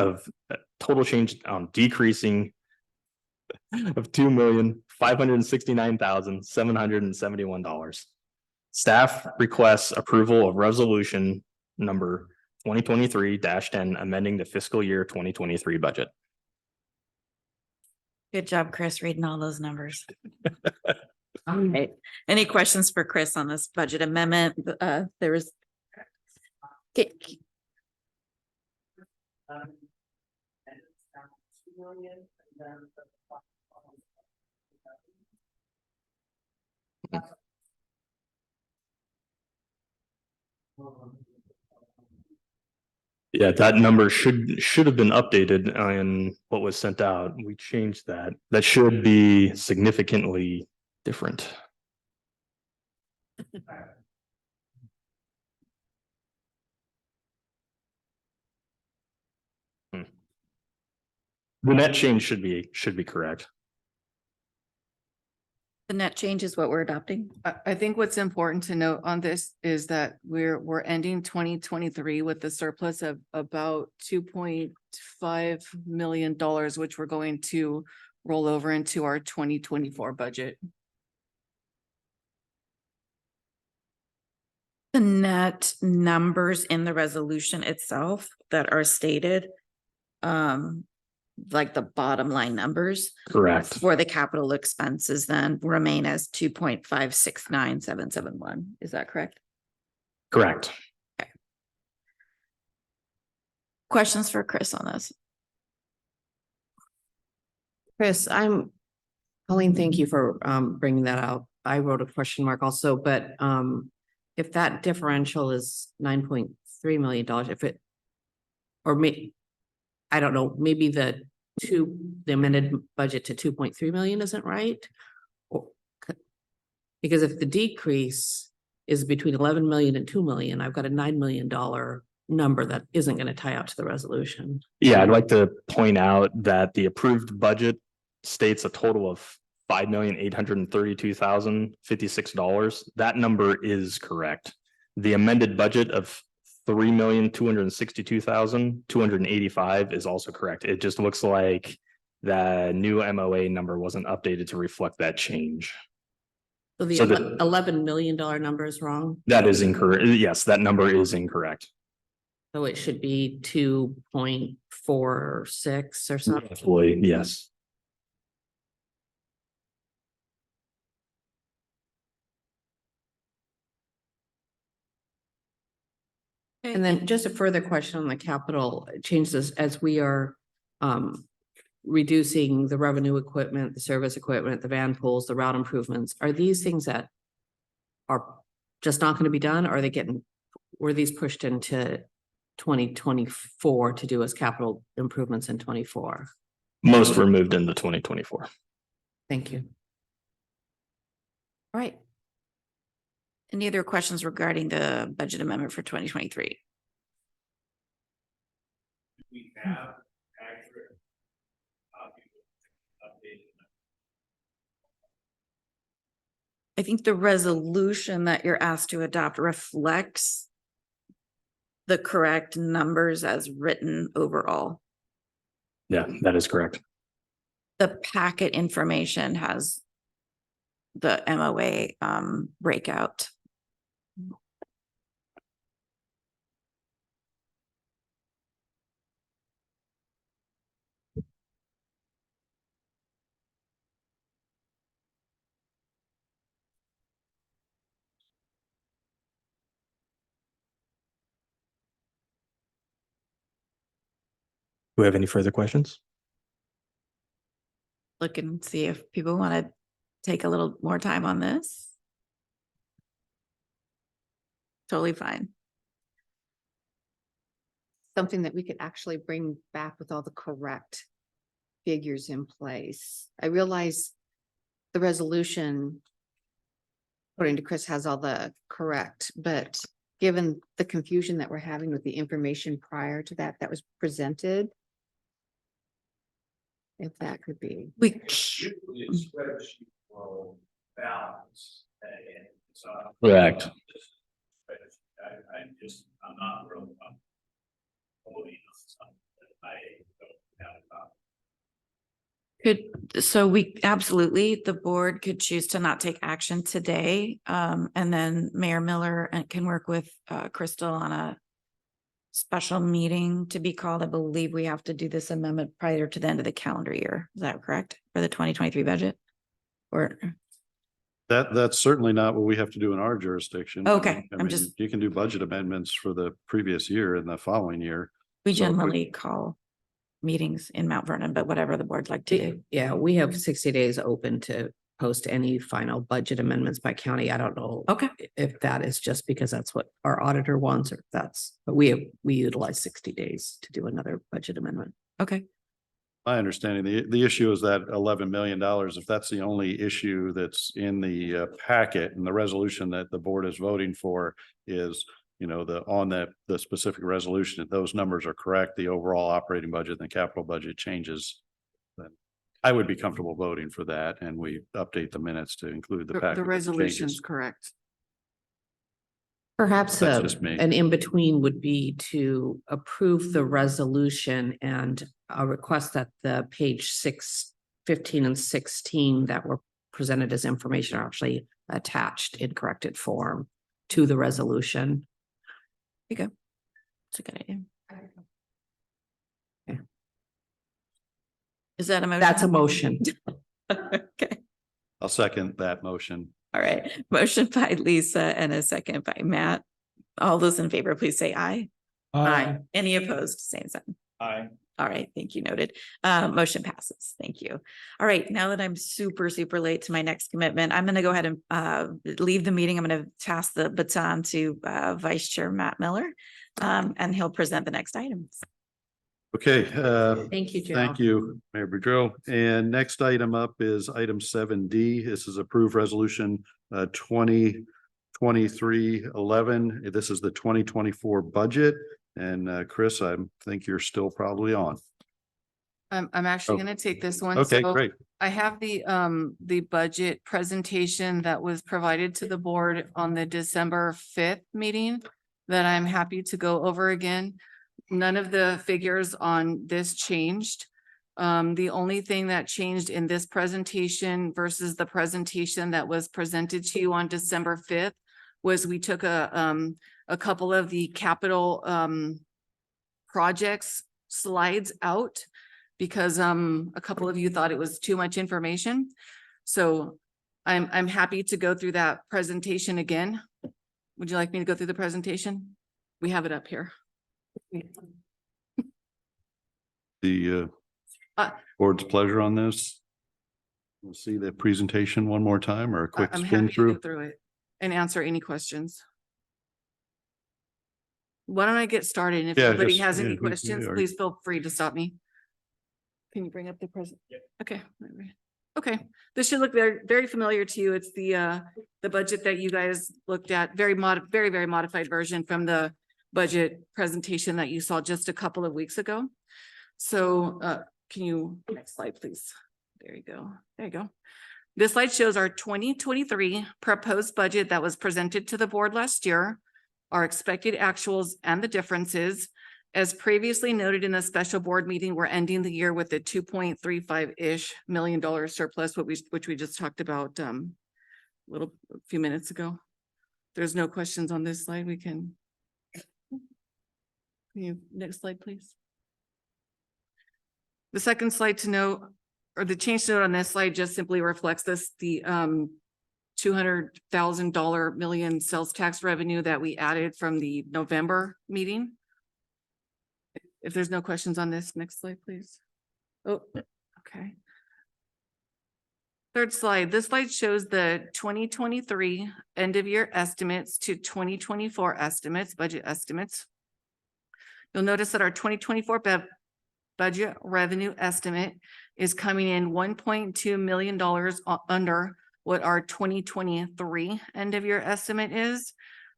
of $2,569,771. Staff requests approval of resolution number 2023-10 amending the fiscal year 2023 budget. Good job, Chris, reading all those numbers. All right. Any questions for Chris on this budget amendment? There was. Okay. Yeah, that number should have been updated on what was sent out. We changed that. That should be significantly different. The net change should be correct. The net change is what we're adopting. I think what's important to note on this is that we're ending 2023 with a surplus of about $2.5 million, which we're going to roll over into our 2024 budget. The net numbers in the resolution itself that are stated, like the bottom line numbers. Correct. For the capital expenses then remain as 2.569771. Is that correct? Correct. Okay. Questions for Chris on this? Chris, I'm Colleen, thank you for bringing that out. I wrote a question mark also, but if that differential is $9.3 million, if it or I don't know, maybe the amended budget to 2.3 million isn't right. Because if the decrease is between 11 million and 2 million, I've got a $9 million number that isn't going to tie out to the resolution. Yeah, I'd like to point out that the approved budget states a total of $5,832,056. That number is correct. The amended budget of $3,262,285 is also correct. It just looks like the new MOA number wasn't updated to reflect that change. So the So the- $11 million number is wrong. That is incorrect. Yes, that number is incorrect. So it should be 2.46 or something. Absolutely, yes. And then just a further question on the capital changes as we are reducing the revenue equipment, the service equipment, the van pools, the route improvements. Are these things that are just not going to be done? Or are they were these pushed into 2024 to do as capital improvements in 24? Most were moved into 2024. Thank you. All right. Any other questions regarding the budget amendment for 2023? We have accurate I think the resolution that you're asked to adopt reflects the correct numbers as written overall. Yeah, that is correct. The packet information has the MOA breakout. Do we have any further questions? Look and see if people want to take a little more time on this. Totally fine. Something that we could actually bring back with all the correct figures in place. I realize the resolution, according to Chris, has all the correct, but given the confusion that we're having with the information prior to that was presented, if that could be. Correct. I'm not real. So we absolutely, the board could choose to not take action today. And then Mayor Miller can work with Crystal on a special meeting to be called. I believe we have to do this amendment prior to the end of the calendar year. Is that correct? For the 2023 budget? Or That's certainly not what we have to do in our jurisdiction. Okay, I I'm mean, just- You can do budget amendments for the previous year and the following year. we So if we- generally call meetings in Mount Vernon, but whatever the board's like to do. Yeah, we have 60 days open to post any final budget amendments by county. I don't know. Okay. If that is just because that's what our auditor wants, or if that's, but we utilize 60 days to do another budget amendment. Okay. My understanding, the issue is that $11 million, if that's the only issue that's in the packet and the resolution that the board is voting for is, the specific resolution, if those numbers are correct, the overall operating budget and the capital budget changes, then I would be comfortable voting for that, and we update the minutes to include the packet. The with resolution's changes. correct. Perhaps That's just me. an in-between would be to approve the resolution and request that the page 6, 15 and 16 that were presented as information are actually attached in corrected form to the resolution. It's a good idea. Okay. Is that a motion? That's a motion. Okay. I'll second that motion. All right. Motion by Lisa and a second by Matt. All those in favor, please say aye. Aye. Any opposed, same sign. Aye. All right, thank you, noted. Motion passes. Thank you. All right, now that I'm super late to my next commitment, I'm going to go ahead and leave the meeting. I'm going to pass the baton to Vice Chair Matt Miller, and he'll present the next items. Okay, Thank you, Joe. thank you, Mayor Boudreau. And next item up is item 7D. This is approved resolution 2023-11. This is the 2024 budget. And Chris, I think you're still probably on. I'm actually Oh. gonna take this one. Okay, So great. I have the budget presentation that was provided to the board on the December 5th meeting that I'm happy to go over again. None of the figures on this changed. The only thing that changed in this presentation versus the presentation that was presented to you on December 5th was we took a couple of the capital projects slides out because a couple of you thought it was too much information. So I'm happy to go through that presentation again. Would you like me to go through the presentation? We have it up here. The Uh, board's pleasure on this. We'll see the presentation one more time or a quick I'm spin happy to go through. through it and answer any questions. Why don't I get started? If Yeah, anybody just- has yeah, any we- questions, yeah, please feel free to stop me. Can you bring up the present? Okay. Okay, this should look very familiar to you. It's the budget that you guys looked at, very modified version from the budget presentation that you saw just a couple of weeks ago. So can you, next slide, please? There you go. There you go. This slide shows our 2023 proposed budget that was presented to the board last year, our expected actuals and the differences. As previously noted in the special board meeting, we're ending the year with a $2.35-ish million surplus, which we just talked about a few minutes ago. There's no questions on this slide. We can you next slide, please. The second slide to note, or the change to note on this slide just simply reflects the $200,000 million sales tax revenue that we added from the November meeting. If there's no questions on this, next slide, please. Oh, okay. Third slide. This slide shows the 2023 end of year estimates to 2024 estimates, budget estimates. You'll notice that our 2024 budget revenue estimate is coming in $1.2 million under what our 2023 end of year estimate is.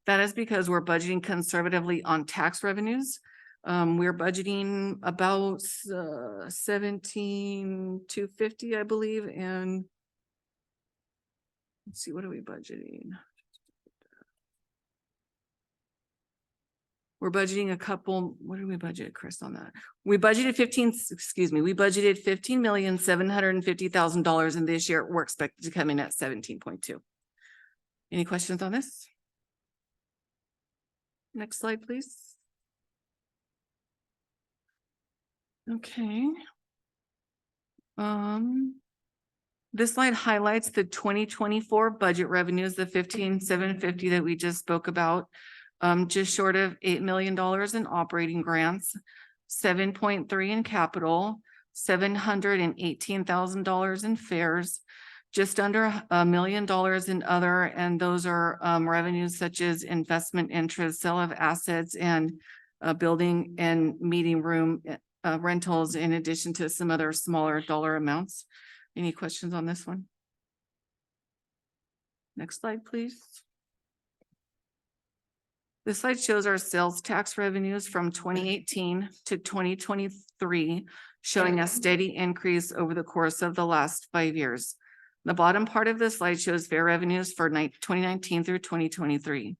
That is because we're budgeting conservatively on tax revenues. We're budgeting about 17,250, I believe, and let's see, what are we budgeting? We're budgeting a couple, what did we budget, Chris, on that? We budgeted $15,750,000 and this year we're expected to come in at 17.2. Any questions on this? Next slide, please. Okay. This slide highlights the 2024 budget revenues, the 15,750 that we just spoke about. Just short of $8 million in operating grants, 7.3 in capital, $718,000 in fares, just under $1 million in other, and those are revenues such as investment interest, sale of assets, and building and meeting room rentals, in addition to some other smaller dollar amounts. Any questions on this one? Next slide, please. This slide shows our sales tax revenues from 2018 to 2023, showing a steady increase over the course of the last 5 years. The bottom part of this slide shows fare revenues for 2019 through 2023.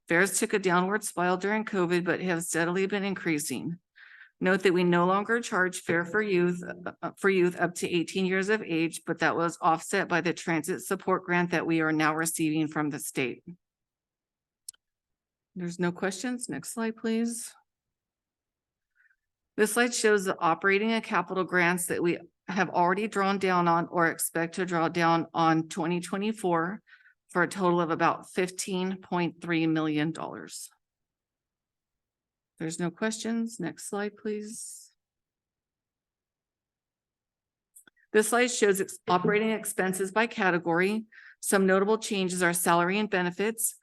Fares took a downward spiral during COVID, but have steadily been increasing. Note that we no longer charge fare for youth up to 18 years of age, but that was offset by the transit support grant that we are now receiving from the state. There's no questions. Next slide, please. This slide shows the operating and capital grants that we have already drawn down on or expect to draw down on 2024 for a total of about $15.3 million. There's no questions. Next slide, please. This slide shows operating expenses by category. Some notable changes are salary and benefits.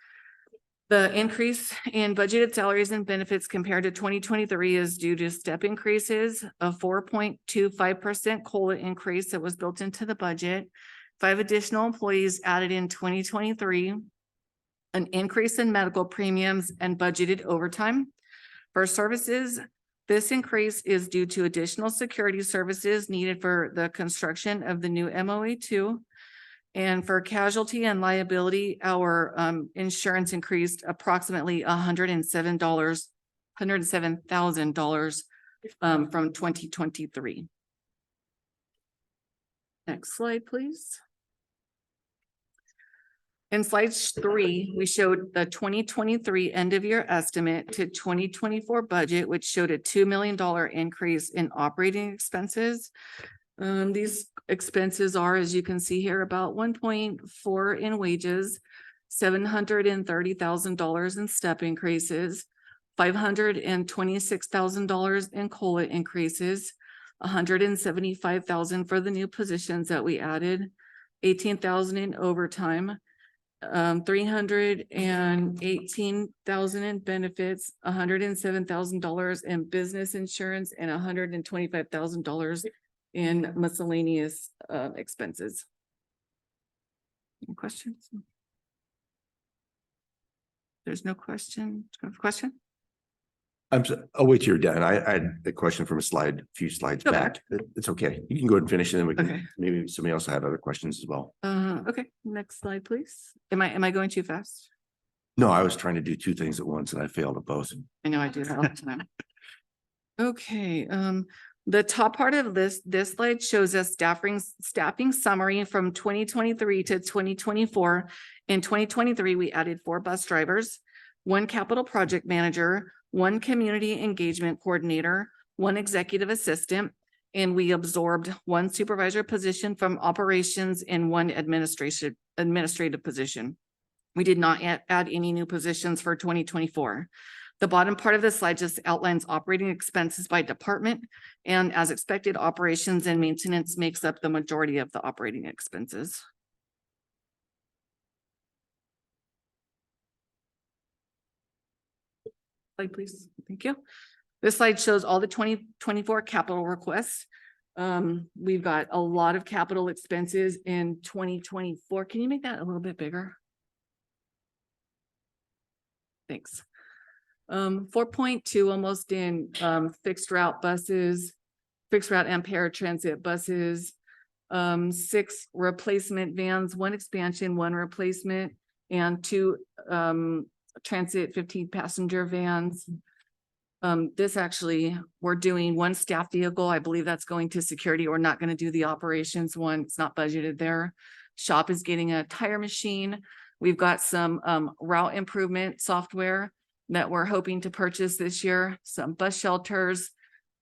The increase in budgeted salaries and benefits compared to 2023 is due to step increases, a 4.25% COLA increase that was built into the budget, 5 additional employees added in 2023, an increase in medical premiums and budgeted overtime. For services, this increase is due to additional security services needed for the construction of the new MOA2. And for casualty and liability, our insurance increased approximately $107,000 from 2023. Next slide, please. In slide 3, we showed the 2023 end of year estimate to 2024 budget, which showed a $2 million increase in operating expenses. These expenses are, as you can see here, about 1.4 in wages, $730,000 in step increases, $526,000 in COLA increases, $175,000 for the new positions that we added, $18,000 in overtime, $318,000 in benefits, $107,000 in business insurance, and $125,000 in miscellaneous expenses. Any questions? There's no question. Question? I'll wait till you're done. I had a question from a few slides Okay. back. It's okay. You can go ahead and finish and then we Okay. can, maybe somebody else had other questions as well. Okay, next slide, please. Am I going too fast? No, I was trying to do 2 things at once and I failed at both. I know I do that all the time. Okay, the top part of this slide shows us staffing summary from 2023 to 2024. In 2023, we added 4 bus drivers, 1 capital project manager, 1 community engagement coordinator, 1 executive assistant, and we absorbed 1 supervisor position from operations and 1 administrative position. We did not add any new positions for 2024. The bottom part of the slide just outlines operating expenses by department, and as expected, operations and maintenance makes up the majority of the operating expenses. Slide, please. Thank you. This slide shows all the 2024 capital requests. We've got a lot of capital expenses in 2024. Can you make that a little bit bigger? Thanks. 4.2 almost in fixed route buses, fixed route and paratransit buses, 6 replacement vans, 1 expansion, 1 replacement, and 2 transit 15 passenger vans. This actually, we're doing 1 staff vehicle. I believe that's going to security. We're not going to do the operations one. It's not budgeted there. Shop is getting a tire machine. We've got some route improvement software that we're hoping to purchase this year, some bus shelters,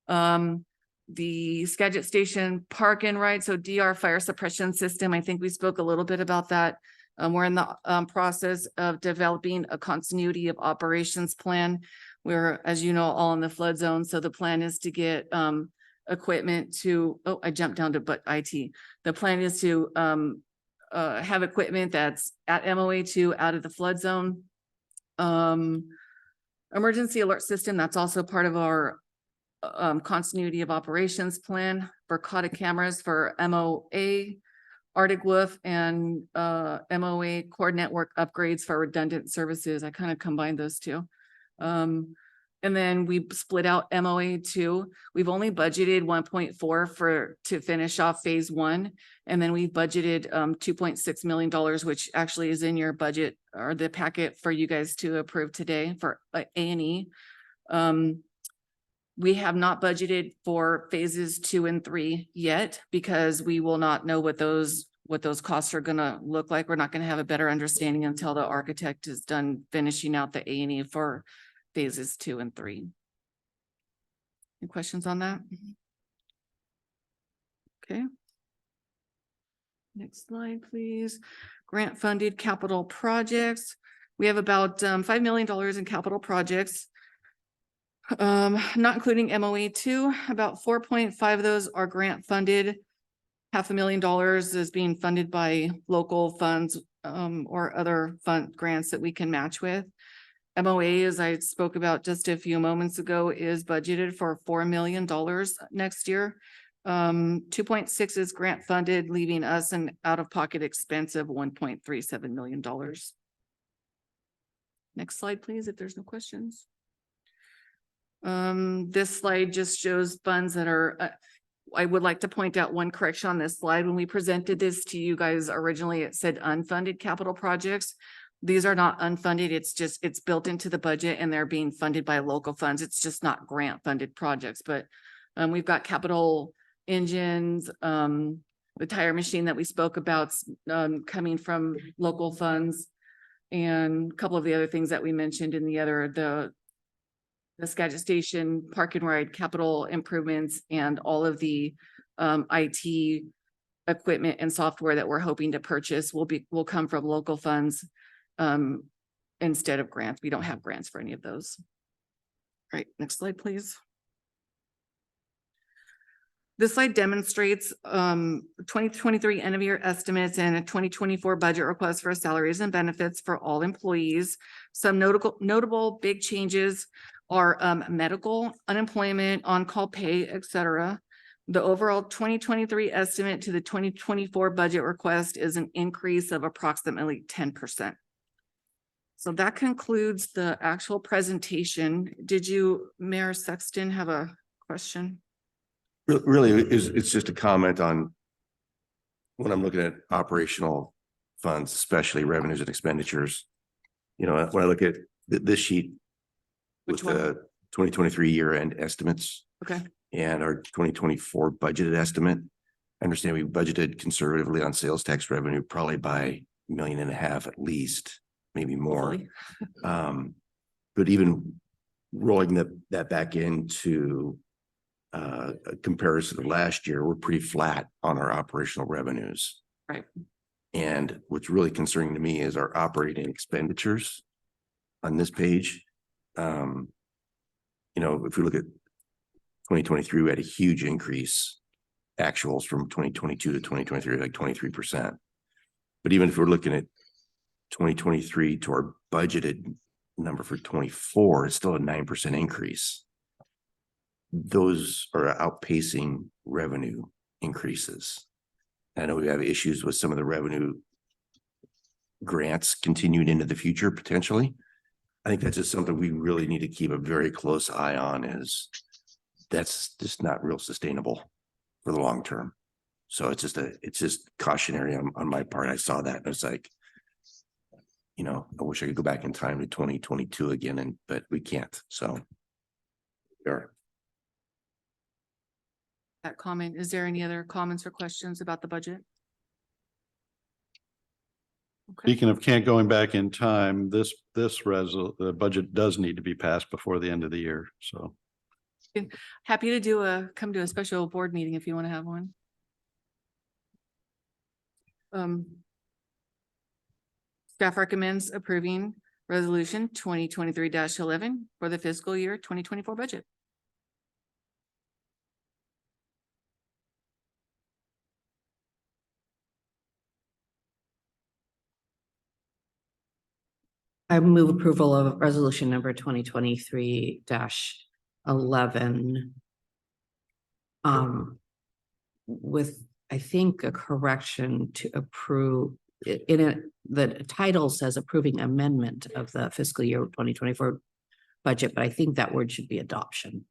the Skagit Station park and ride, so DR fire suppression system. I think we spoke a little bit about that. We're in the process of developing a continuity of operations plan. We're, as you know, all in the flood zone, so the plan is to get equipment to, oh, I jumped down to but IT. The plan is to have equipment that's at MOA2 out of the flood zone. Emergency alert system, that's also part of our continuity of operations plan for COTA cameras for MOA, Arctic Wolf, and MOA core network upgrades for redundant services. I kind of combined those 2. And then we split out MOA2. We've only budgeted 1.4 to finish off phase 1. And then we budgeted $2.6 million, which actually is in your budget or the packet for you guys to approve today for A&E. We have not budgeted for phases 2 and 3 yet because we will not know what those costs are gonna look like. We're not gonna have a better understanding until the architect is done finishing out the A&E for phases 2 and 3. Any questions on that? Okay. Next slide, please. Grant funded capital projects. We have about $5 million in capital projects. Not including MOA2, about 4.5 of those are grant funded. $500,000 is being funded by local funds or other fund grants that we can match with. MOA, as I spoke about just a few moments ago, is budgeted for $4 million next year. 2.6 is grant funded, leaving us an out-of-pocket expense of $1.37 million. Next slide, please, if there's no questions. This slide just shows funds that are, I would like to point out one correction on this slide. When we presented this to you guys originally, it said unfunded capital projects. These are not unfunded. It's built into the budget and they're being funded by local funds. It's just not grant funded projects, but we've got capital engines, the tire machine that we spoke about coming from local funds, and a couple of the other things that we mentioned in the Skagit Station park and ride capital improvements, and all of the IT equipment and software that we're hoping to purchase will come from local funds instead of grants. We don't have grants for any of those. All right, next slide, please. This slide demonstrates 2023 end of year estimates and a 2024 budget request for salaries and benefits for all employees. Some notable big changes are medical, unemployment, on-call pay, etc. The overall 2023 estimate to the 2024 budget request is an increase of approximately 10%. So that concludes the actual presentation. Did you, Mayor Sexton, have a question? Really, it's just a comment on when I'm looking at operational funds, especially revenues and expenditures. You know, when I look at this sheet with the 2023 year-end estimates. Okay. And our 2024 budgeted estimate, I understand we budgeted conservatively on sales tax revenue, probably by $1.5 million at least, maybe more. But even rolling that back into a comparison of last year, we're pretty flat on our operational revenues. Right. And what's really concerning to me is our operating expenditures on this page. You know, if we look at 2023, we had a huge increase, actuals from 2022 to 2023, like 23%. But even if we're looking at 2023 to our budgeted number for 24, it's still a 9% increase. Those are outpacing revenue increases. I know we have issues with some of the revenue grants continuing into the future potentially. I think that's just something we really need to keep a very close eye on, is that's just not real sustainable for the long term. So it's just cautionary on my part. I saw that and it's like, you know, I wish I could go back in time to 2022 again, but we can't. So sure. That comment, is there any other comments or questions about the budget? Okay. Speaking of can't going back in time, the budget does need to be passed before the end of the year, so. Happy to come to a special board meeting if you want to have one. Staff recommends approving resolution 2023-11 for the fiscal year 2024 budget. I move approval of resolution number 2023-11. With, I think, a correction to approve the title says approving amendment of the fiscal year 2024 budget, but I think that word should be adoption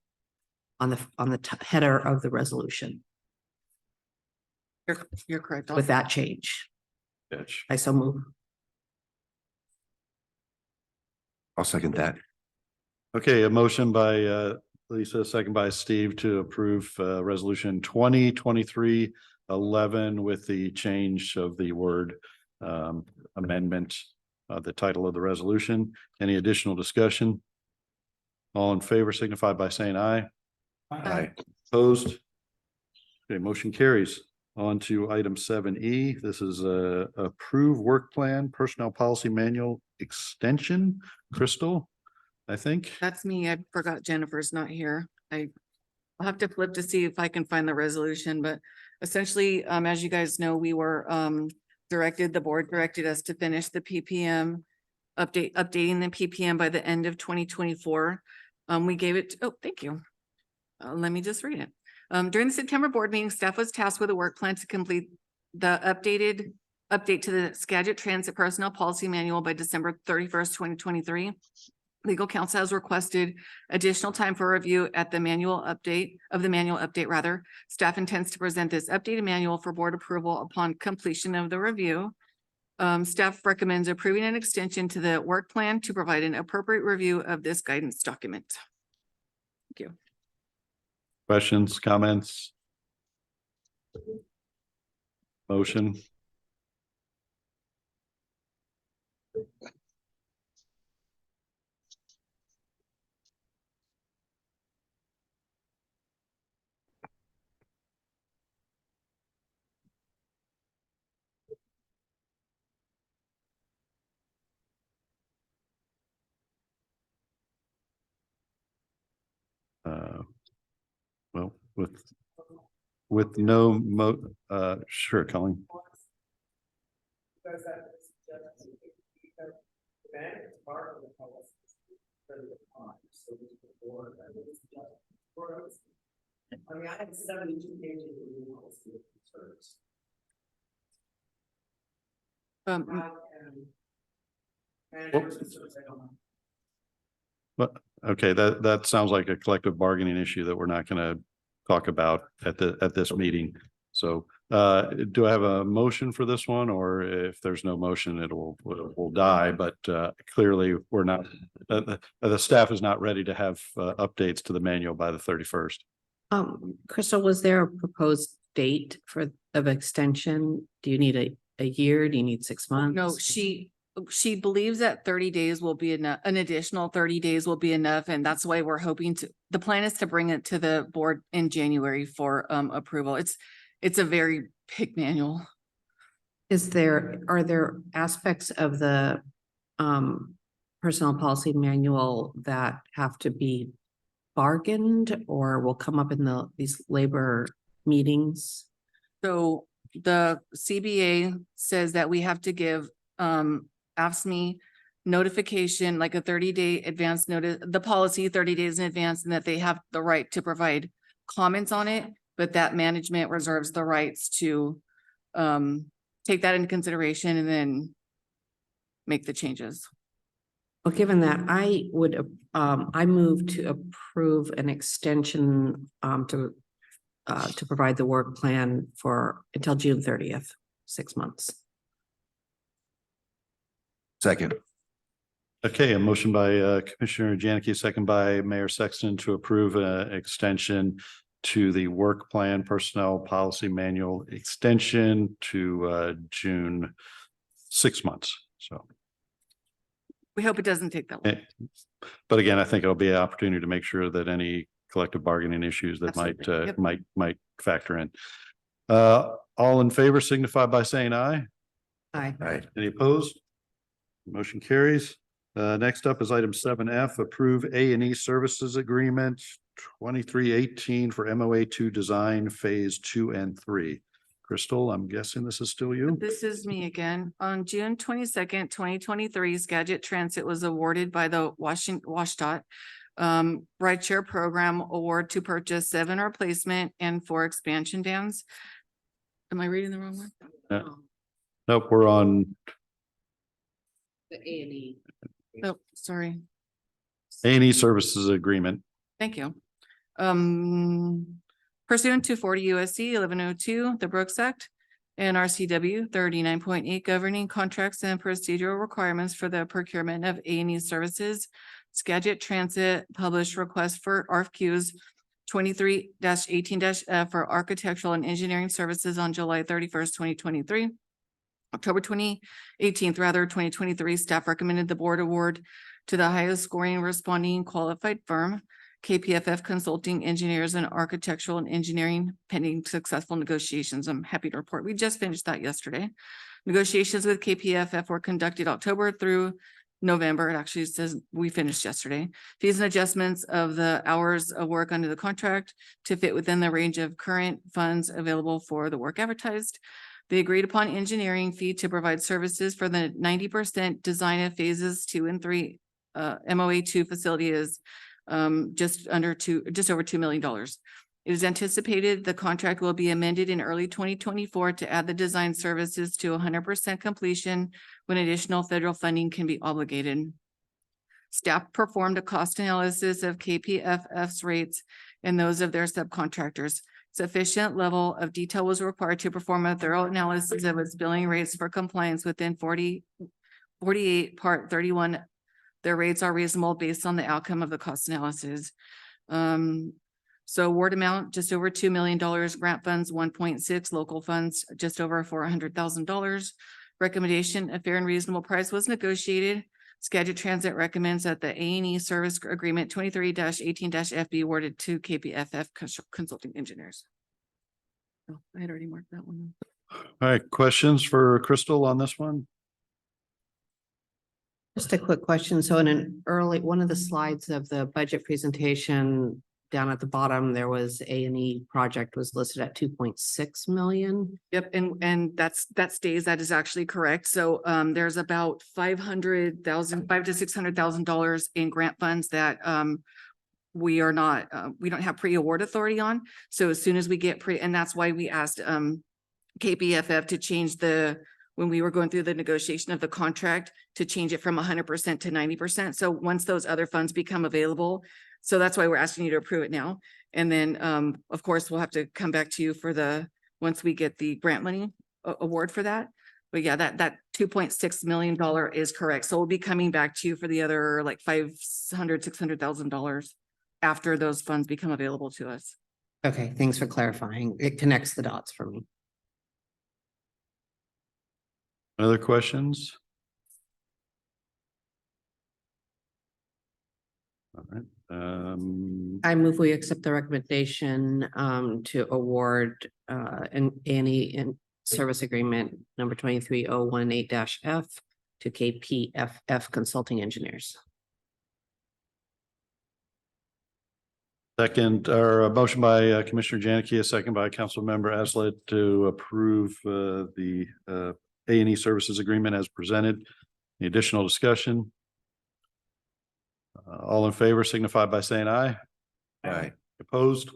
on the header of the resolution. You're correct. With that change. I so move. I'll second that. Okay, a motion by Lisa, second by Steve to approve resolution 2023-11 with the change of the word amendment of the title of the resolution. Any additional discussion? All in favor signify by saying aye. Aye. Opposed? Okay, motion carries. On to item 7E. This is a approved work plan, personnel policy manual extension. Crystal, I think. That's me. I forgot Jennifer's not here. I'll have to flip to see if I can find the resolution, but essentially, as you guys know, we were the board directed us to finish the PPM updating the PPM by the end of 2024. We gave it, oh, thank you. Let me just read it. During the September board meeting, staff was tasked with a work plan to complete the update to the Skagit Transit Personnel Policy Manual by December 31st, 2023. Legal counsel has requested additional time for review at the manual update. Staff intends to present this updated manual for board approval upon completion of the review. Staff recommends approving an extension to the work plan to provide an appropriate review of this guidance document. Thank you. Questions, comments? Motion? Well, with no sure, Colleen. I had 72 pages But okay, that sounds like a collective bargaining issue that we're not going to talk about at this meeting. So do I have a motion for this one, or if there's no motion, it will die, but clearly we're not, the staff is not ready to have updates to the manual by the 31st. Crystal, was there a proposed date of extension? Do you need a year? Do you need 6 months? No, she believes that 30 days will be enough. An additional 30 days will be enough. And that's why we're hoping the plan is to bring it to the board in January for approval. It's a very big manual. Are there aspects of the personnel policy manual that have to be bargained or will come up in these labor meetings? So the CBA says that we have to give AFSCME notification, like a 30-day advance notice, the policy 30 days in advance, and that they have the right to provide comments on it, but that management reserves the rights to take that into consideration and then make the changes. Well, given that, I move to approve an extension to provide the work plan until June 30th, 6 months. Second. Okay, a motion by Commissioner Janicki, second by Mayor Sexton to approve an extension to the work plan personnel policy manual extension to June, 6 months. So We hope it doesn't take that long. but again, I think it'll be an opportunity to make sure that any collective bargaining issues that might factor in. All in favor signify by saying aye. Aye. Aye. Any opposed? Motion carries. Next up is item 7F, approve A&E services agreement 2318 for MOA2 design phase 2 and 3. Crystal, I'm guessing this is still you? This is me again. On June 22nd, 2023, Skagit Transit was awarded by the WashDOT rideshare program award to purchase 7 replacement and 4 expansion vans. Am I reading the wrong one? Nope, we're on The A&E. Oh, sorry. A&E services agreement. Thank you. Pursuant to 40 USC 1102, the Brooks Act, and RCW 39.8 governing contracts and procedural requirements for the procurement of A&E services, Skagit Transit published requests for RFQs 23-18-F for architectural and engineering services on July 31st, 2023. October 2023, staff recommended the board award to the highest scoring responding qualified firm, KPFF Consulting Engineers and Architectural and Engineering, pending successful negotiations. I'm happy to report we just finished that yesterday. Negotiations with KPFF were conducted October through November. It actually says we finished yesterday. Fees and adjustments of the hours of work under the contract to fit within the range of current funds available for the work advertised. The agreed upon engineering fee to provide services for the 90% design of phases 2 and 3 MOA 2 facility is just over $2 million. It is anticipated the contract will be amended in early 2024 to add the design services to 100% completion when additional federal funding can be obligated. Staff performed a cost analysis of KPFF's rates and those of their subcontractors. Sufficient level of detail was required to perform a thorough analysis of its billing rates for compliance within 48 Part 31. Their rates are reasonable based on the outcome of the cost analysis. So award amount, just over $2 million, grant funds, 1.6, local funds, just over $400,000. Recommendation, a fair and reasonable price was negotiated. Skagit Transit recommends that the A&E Service Agreement 23-18-F be awarded to KPFF Consulting Engineers. Oh, I had already marked that one. All right, questions for Crystal on this one? Just a quick question. So in one of the slides of the budget presentation, down at the bottom, there was A&E project was listed at 2.6 million. Yep, and that stays, that is actually correct. So there's about $500,000 to $600,000 in grant funds that we are not, we don't have pre-award authority on. So as soon as we get and that's why we asked KPFF to change when we were going through the negotiation of the contract, to change it from 100% to 90%. So once those other funds become available, so that's why we're asking you to approve it now. And then, of course, we'll have to come back to you once we get the grant money award for that. But yeah, that $2.6 million is correct. So we'll be coming back to you for the other like $600,000 after those funds become available to us. Okay, thanks for clarifying. It connects the dots for me. Other questions? All right. I move we accept the recommendation to award an A&E service agreement number 23018-F to KPFF Consulting Engineers. Second, or a motion by Commissioner Janicki, a second by Councilmember Aslett to approve the A&E services agreement as presented. Any additional discussion? All in favor signify by saying aye. Aye. Opposed?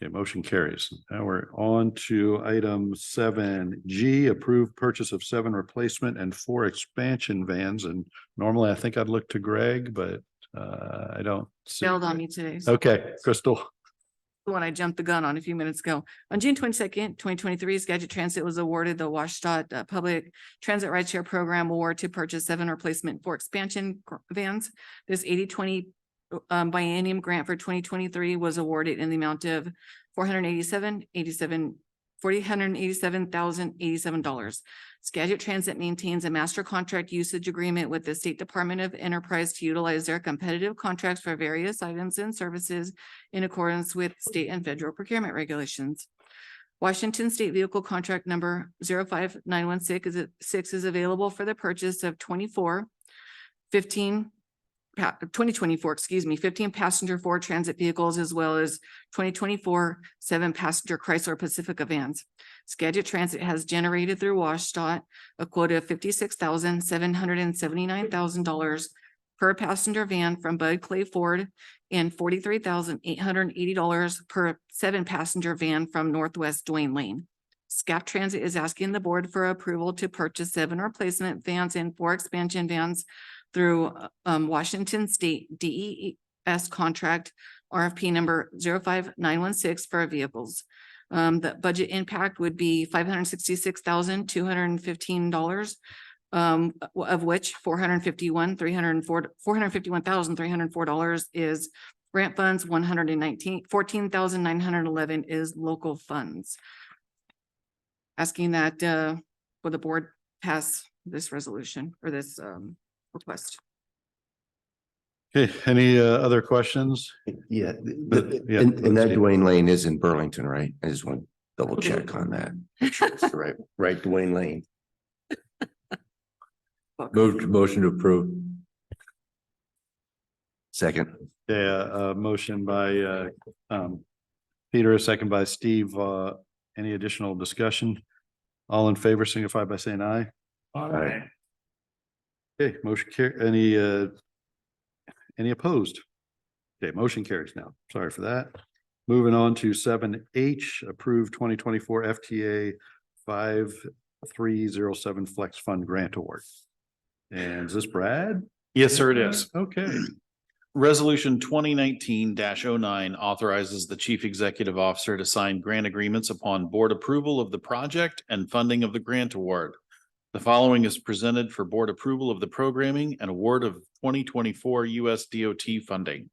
Okay, motion carries. Now we're on to item 7G, approved purchase of 7 replacement and 4 expansion vans. And normally I think I'd look to Greg, but I don't see. Failed on me today. So Okay, Crystal. the one I jumped the gun on a few minutes ago. On June 22nd, 2023, Skagit Transit was awarded the WashDOT Public Transit Rideshare Program Award to purchase 7 replacement 4 expansion vans. This 80/20 biennium grant for 2023 was awarded in the amount of $487,087. Skagit Transit maintains a master contract usage agreement with the State Department of Enterprise to utilize their competitive contracts for various items and services in accordance with state and federal procurement regulations. Washington State Vehicle Contract number 05916 is available for the purchase of 2024, 15 passenger Ford Transit vehicles, as well as 2024 7 passenger Chrysler Pacifica vans. Skagit Transit has generated through WashDOT a quota of $56,779,000 per passenger van from Bud Clay Ford and $43,880 per 7 passenger van from Northwest Dwayne Lane. SCAP Transit is asking the board for approval to purchase 7 replacement vans and 4 expansion vans through Washington State DES contract RFP number 05916 for vehicles. The budget impact would be $566,215, of which $451,304 is grant funds, $14,911 is local funds. Asking that will the board pass this resolution or this request. Okay, any other questions? Yeah, Yeah, and that let's see. Dwayne Lane is in Burlington, right? I just want to double check on that. Make sure it's the right Dwayne Lane. Motion to approve. Second. Yeah, motion by Peter, a second by Steve. Any additional discussion? All in favor signify by saying aye. Aye. Okay, motion any opposed? Okay, motion carries now. Sorry for that. Moving on to 7H, approved 2024 FTA 5307 Flex Fund Grant Award. And is this Brad? Yes, sir, it is. Okay. Resolution 2019-09 authorizes the chief executive officer to sign grant agreements upon board approval of the project and funding of the grant award. The following is presented for board approval of the programming and award of 2024 US DOT funding.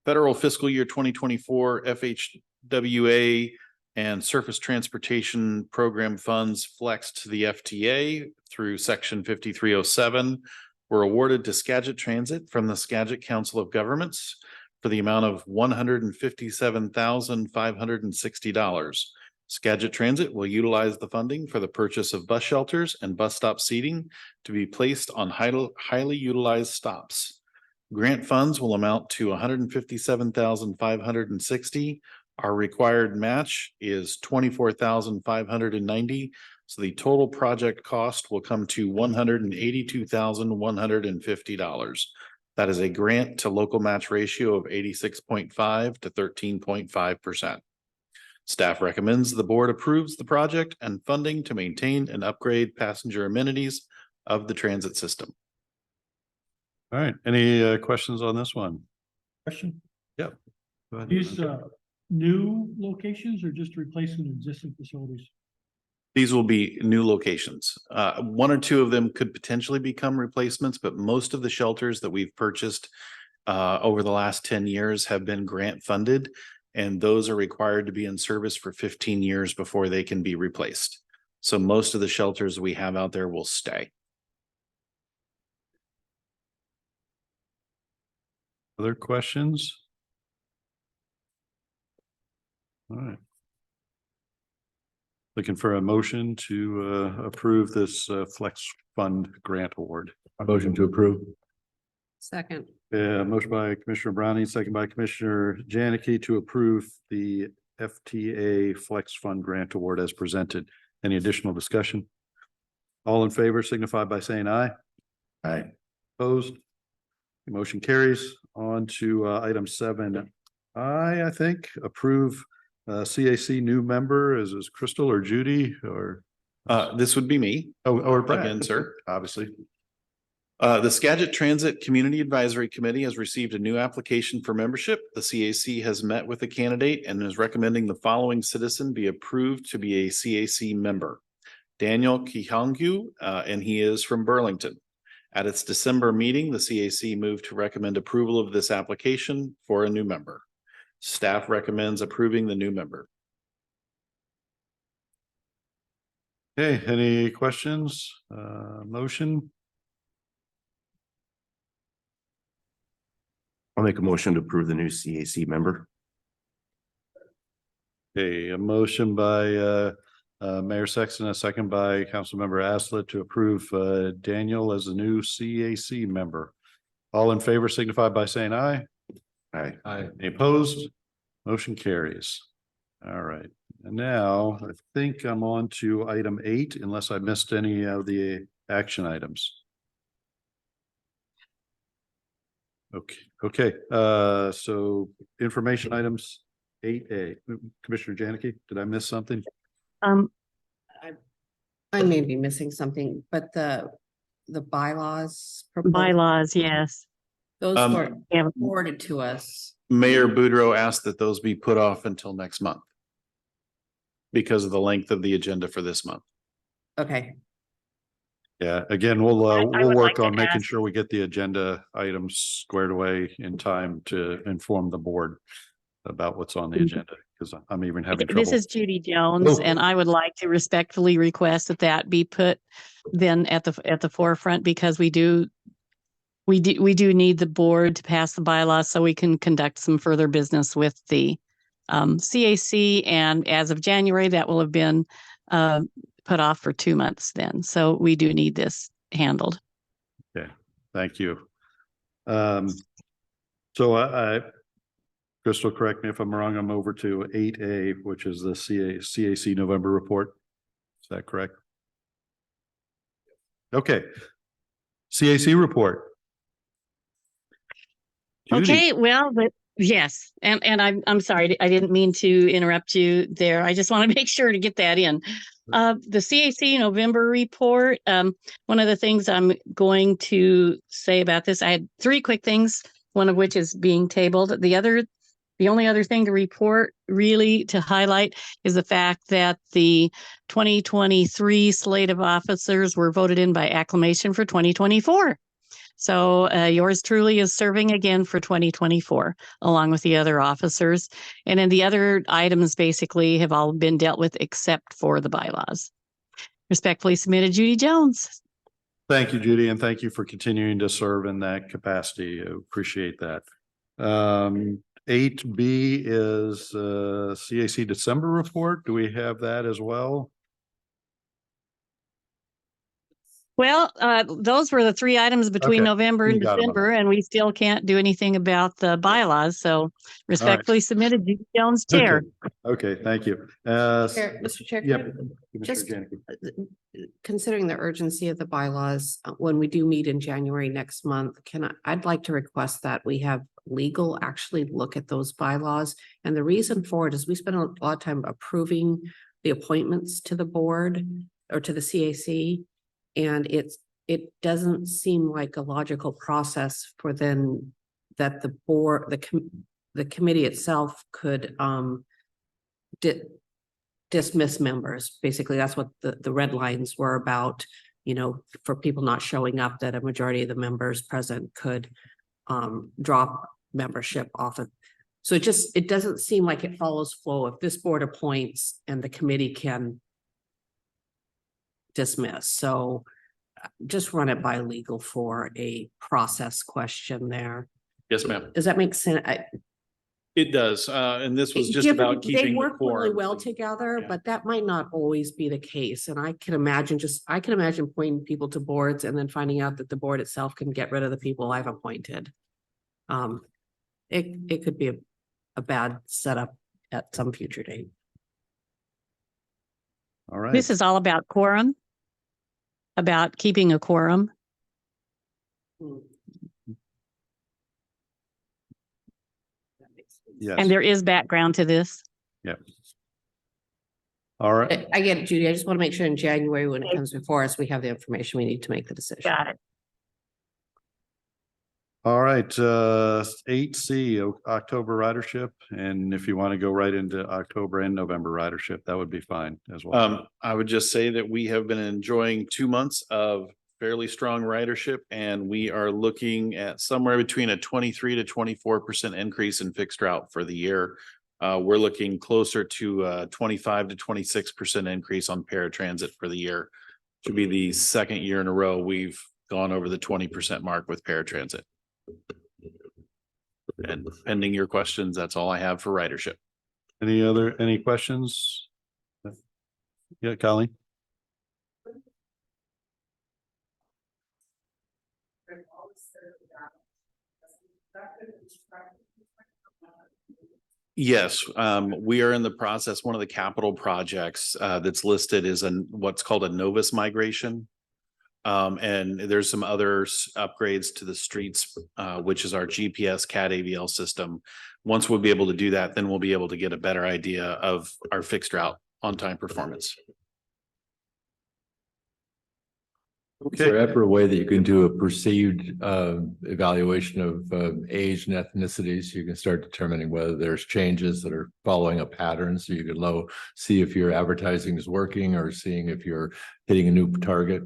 Federal fiscal year 2024 FHWA and Surface Transportation Program funds flexed to the FTA through Section 5307 were awarded to Skagit Transit from the Skagit Council of Governments for the amount of $157,560. Skagit Transit will utilize the funding for the purchase of bus shelters and bus stop seating to be placed on highly utilized stops. Grant funds will amount to $157,560. Our required match is $24,590. So the total project cost will come to $182,150. That is a grant to local match ratio of 86.5 to 13.5%. Staff recommends the board approves the project and funding to maintain and upgrade passenger amenities of the transit system. All right, any questions on this one? Question, Yep. Go ahead. these new locations or just replacing existing facilities? These will be new locations. One or two of them could potentially become replacements, but most of the shelters that we've purchased over the last 10 years have been grant funded, and those are required to be in service for 15 years before they can be replaced. So most of the shelters we have out there will stay. Other questions? All right. Looking for a motion to approve this Flex Fund Grant Award. Motion to approve. Second. Motion by Commissioner Browning, second by Commissioner Janicki to approve the FTA Flex Fund Grant Award as presented. Any additional discussion? All in favor signify by saying aye. Aye. Opposed? The motion carries. On to item 7I, I think, approve CAC new member. Is Crystal or Judy or? This would be me. Or Brad. Again, sir. Obviously. The Skagit Transit Community Advisory Committee has received a new application for membership. The CAC has met with the candidate and is recommending the following citizen be approved to be a CAC member. Daniel Kihangyu, and he is from Burlington. At its December meeting, the CAC moved to recommend approval of this application for a new member. Staff recommends approving the new member. Okay, any questions? Motion? I'll make a motion to approve the new CAC member. Okay, a motion by Mayor Sexton, a second by Councilmember Aslett to approve Daniel as a new CAC member. All in favor signify by saying aye. Aye. Aye. Any opposed? Motion carries. All right, and now I think I'm on to item 8, unless I missed any of the action items. Okay, so information items 8A. Commissioner Janicki, did I miss something? I may be missing something, but the bylaws. Bylaws, yes. Those were Yeah. forwarded to us. Mayor Boudreau asked that those be put off until next month because of the length of the agenda for this month. Okay, Yeah, again, we'll would work like on to making ask- sure we get the agenda items squared away in time to inform the board about what's on the agenda, because I'm even having trouble. This is Judy Jones, Oh. and I would like to respectfully request that be put then at the forefront, because we do need the board to pass the bylaws so we can conduct some further business with the CAC. And as of January, that will have been put off for 2 months then. So we do need this handled. Okay, thank you. So Crystal, correct me if I'm wrong, I'm over to 8A, which is the CAC November report. Is that correct? Okay. CAC report. Judy. Okay, well, but yes, and I'm sorry, I didn't mean to interrupt you there. I just want to make sure to get that in. The CAC November report, one of the things I'm going to say about this, I had three quick things, one of which is being tabled. The only other thing to report really to highlight is the fact that the 2023 slate of officers were voted in by acclamation for 2024. So yours truly is serving again for 2024, along with the other officers. And then the other items basically have all been dealt with except for the bylaws. Respectfully submitted, Judy Jones. Thank you, Judy, and thank you for continuing to serve in that capacity. I appreciate that. 8B is CAC December report. Do we have that as well? Well, those were the three items between Okay, November and you got 'em. December, and we still can't do anything about the bylaws. So respectfully submitted, Judy Jones, Chair. Okay, thank you. Mr. Chair, Yep. just Commissioner Janicki. considering the urgency of the bylaws, when we do meet in January next month, I'd like to request that we have legal actually look at those bylaws. And the reason for it is we spend a lot of time approving the appointments to the board or to the CAC. And it doesn't seem like a logical process for then that the board, the committee itself could dismiss members. Basically, that's what the red lines were about, you know, for people not showing up, that a majority of the members present could drop membership off of. So it doesn't seem like it follows flow. If this board appoints and the committee can dismiss. So just run it by legal for a process question there. Yes, ma'am. Does that make sense? It does. And this was just about They keeping the work really core. well together, Yeah. but that might not always be the case. And I can imagine pointing people to boards and then finding out that the board itself can get rid of the people I've appointed. It could be a bad setup at some future date. All right. This is all about quorum, about keeping a quorum. Yes. And there is background to this. Yep. All right. I get it, Judy. I just want to make sure in January when it comes before us, we have the information we need to make the decision. Got it. All right. 8C, October ridership. And if you want to go right into October and November ridership, that would be fine as well. I would just say that we have been enjoying 2 months of fairly strong ridership, and we are looking at somewhere between a 23 to 24% increase in fixed route for the year. We're looking closer to 25 to 26% increase on paratransit for the year. Should be the second year in a row we've gone over the 20% mark with paratransit. And pending your questions, that's all I have for ridership. Any questions? Yeah, Colleen? Yes, we are in the process. One of the capital projects that's listed is what's called a Novus migration. And there's some other upgrades to the streets, which is our GPS CAD AVL system. Once we'll be able to do that, then we'll be able to get a better idea of our fixed route on-time performance. Okay. Is there ever a way that you can do a perceived evaluation of age and ethnicity, so you can start determining whether there's changes that are following a pattern, so you could see if your advertising is working or seeing if you're hitting a new target?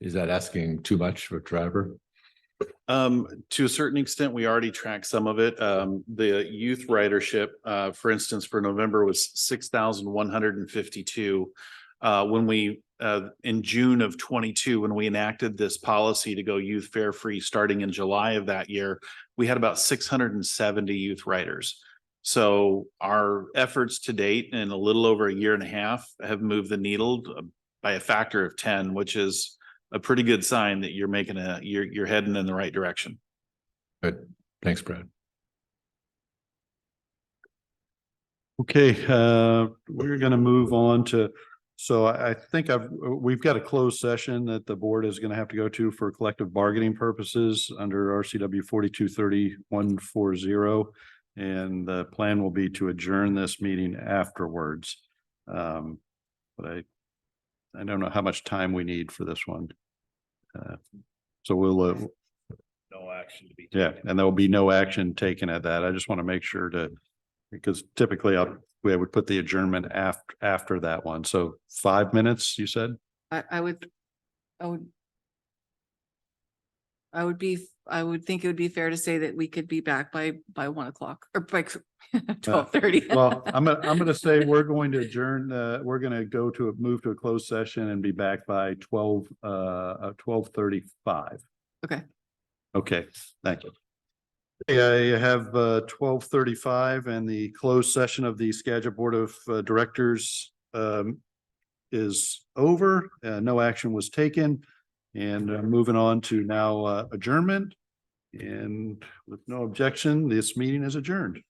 Is that asking too much for a driver? To a certain extent, we already track some of it. The youth ridership, for instance, for November was 6,152. When we in June of 22, when we enacted this policy to go youth fare free starting in July of that year, we had about 670 youth riders. So our efforts to date in a little over a year and a half have moved the needle by a factor of 10, which is a pretty good sign that you're making you're heading in the right direction. Good. Thanks, Brad. Okay, we're gonna move on to, so I think we've got a closed session that the board is gonna have to go to for collective bargaining purposes under RCW 4230-140. And the plan will be to adjourn this meeting afterwards. But I don't know how much time we need for this one. So we'll, No action to be. yeah, and there will be no action taken at that. I just want to make sure to, because typically we would put the adjournment after that one. So 5 minutes, you said? I would think it would be fair to say that we could be back by 1 o'clock or by 12:30. Well, I'm gonna say we're going to adjourn, we're gonna move to a closed session and be back by 12:35. Okay. Okay, thank you. I have 12:35 and the closed session of the Skagit Board of Directors is over. No action was taken. And moving on to now adjournment. And with no objection, this meeting is adjourned.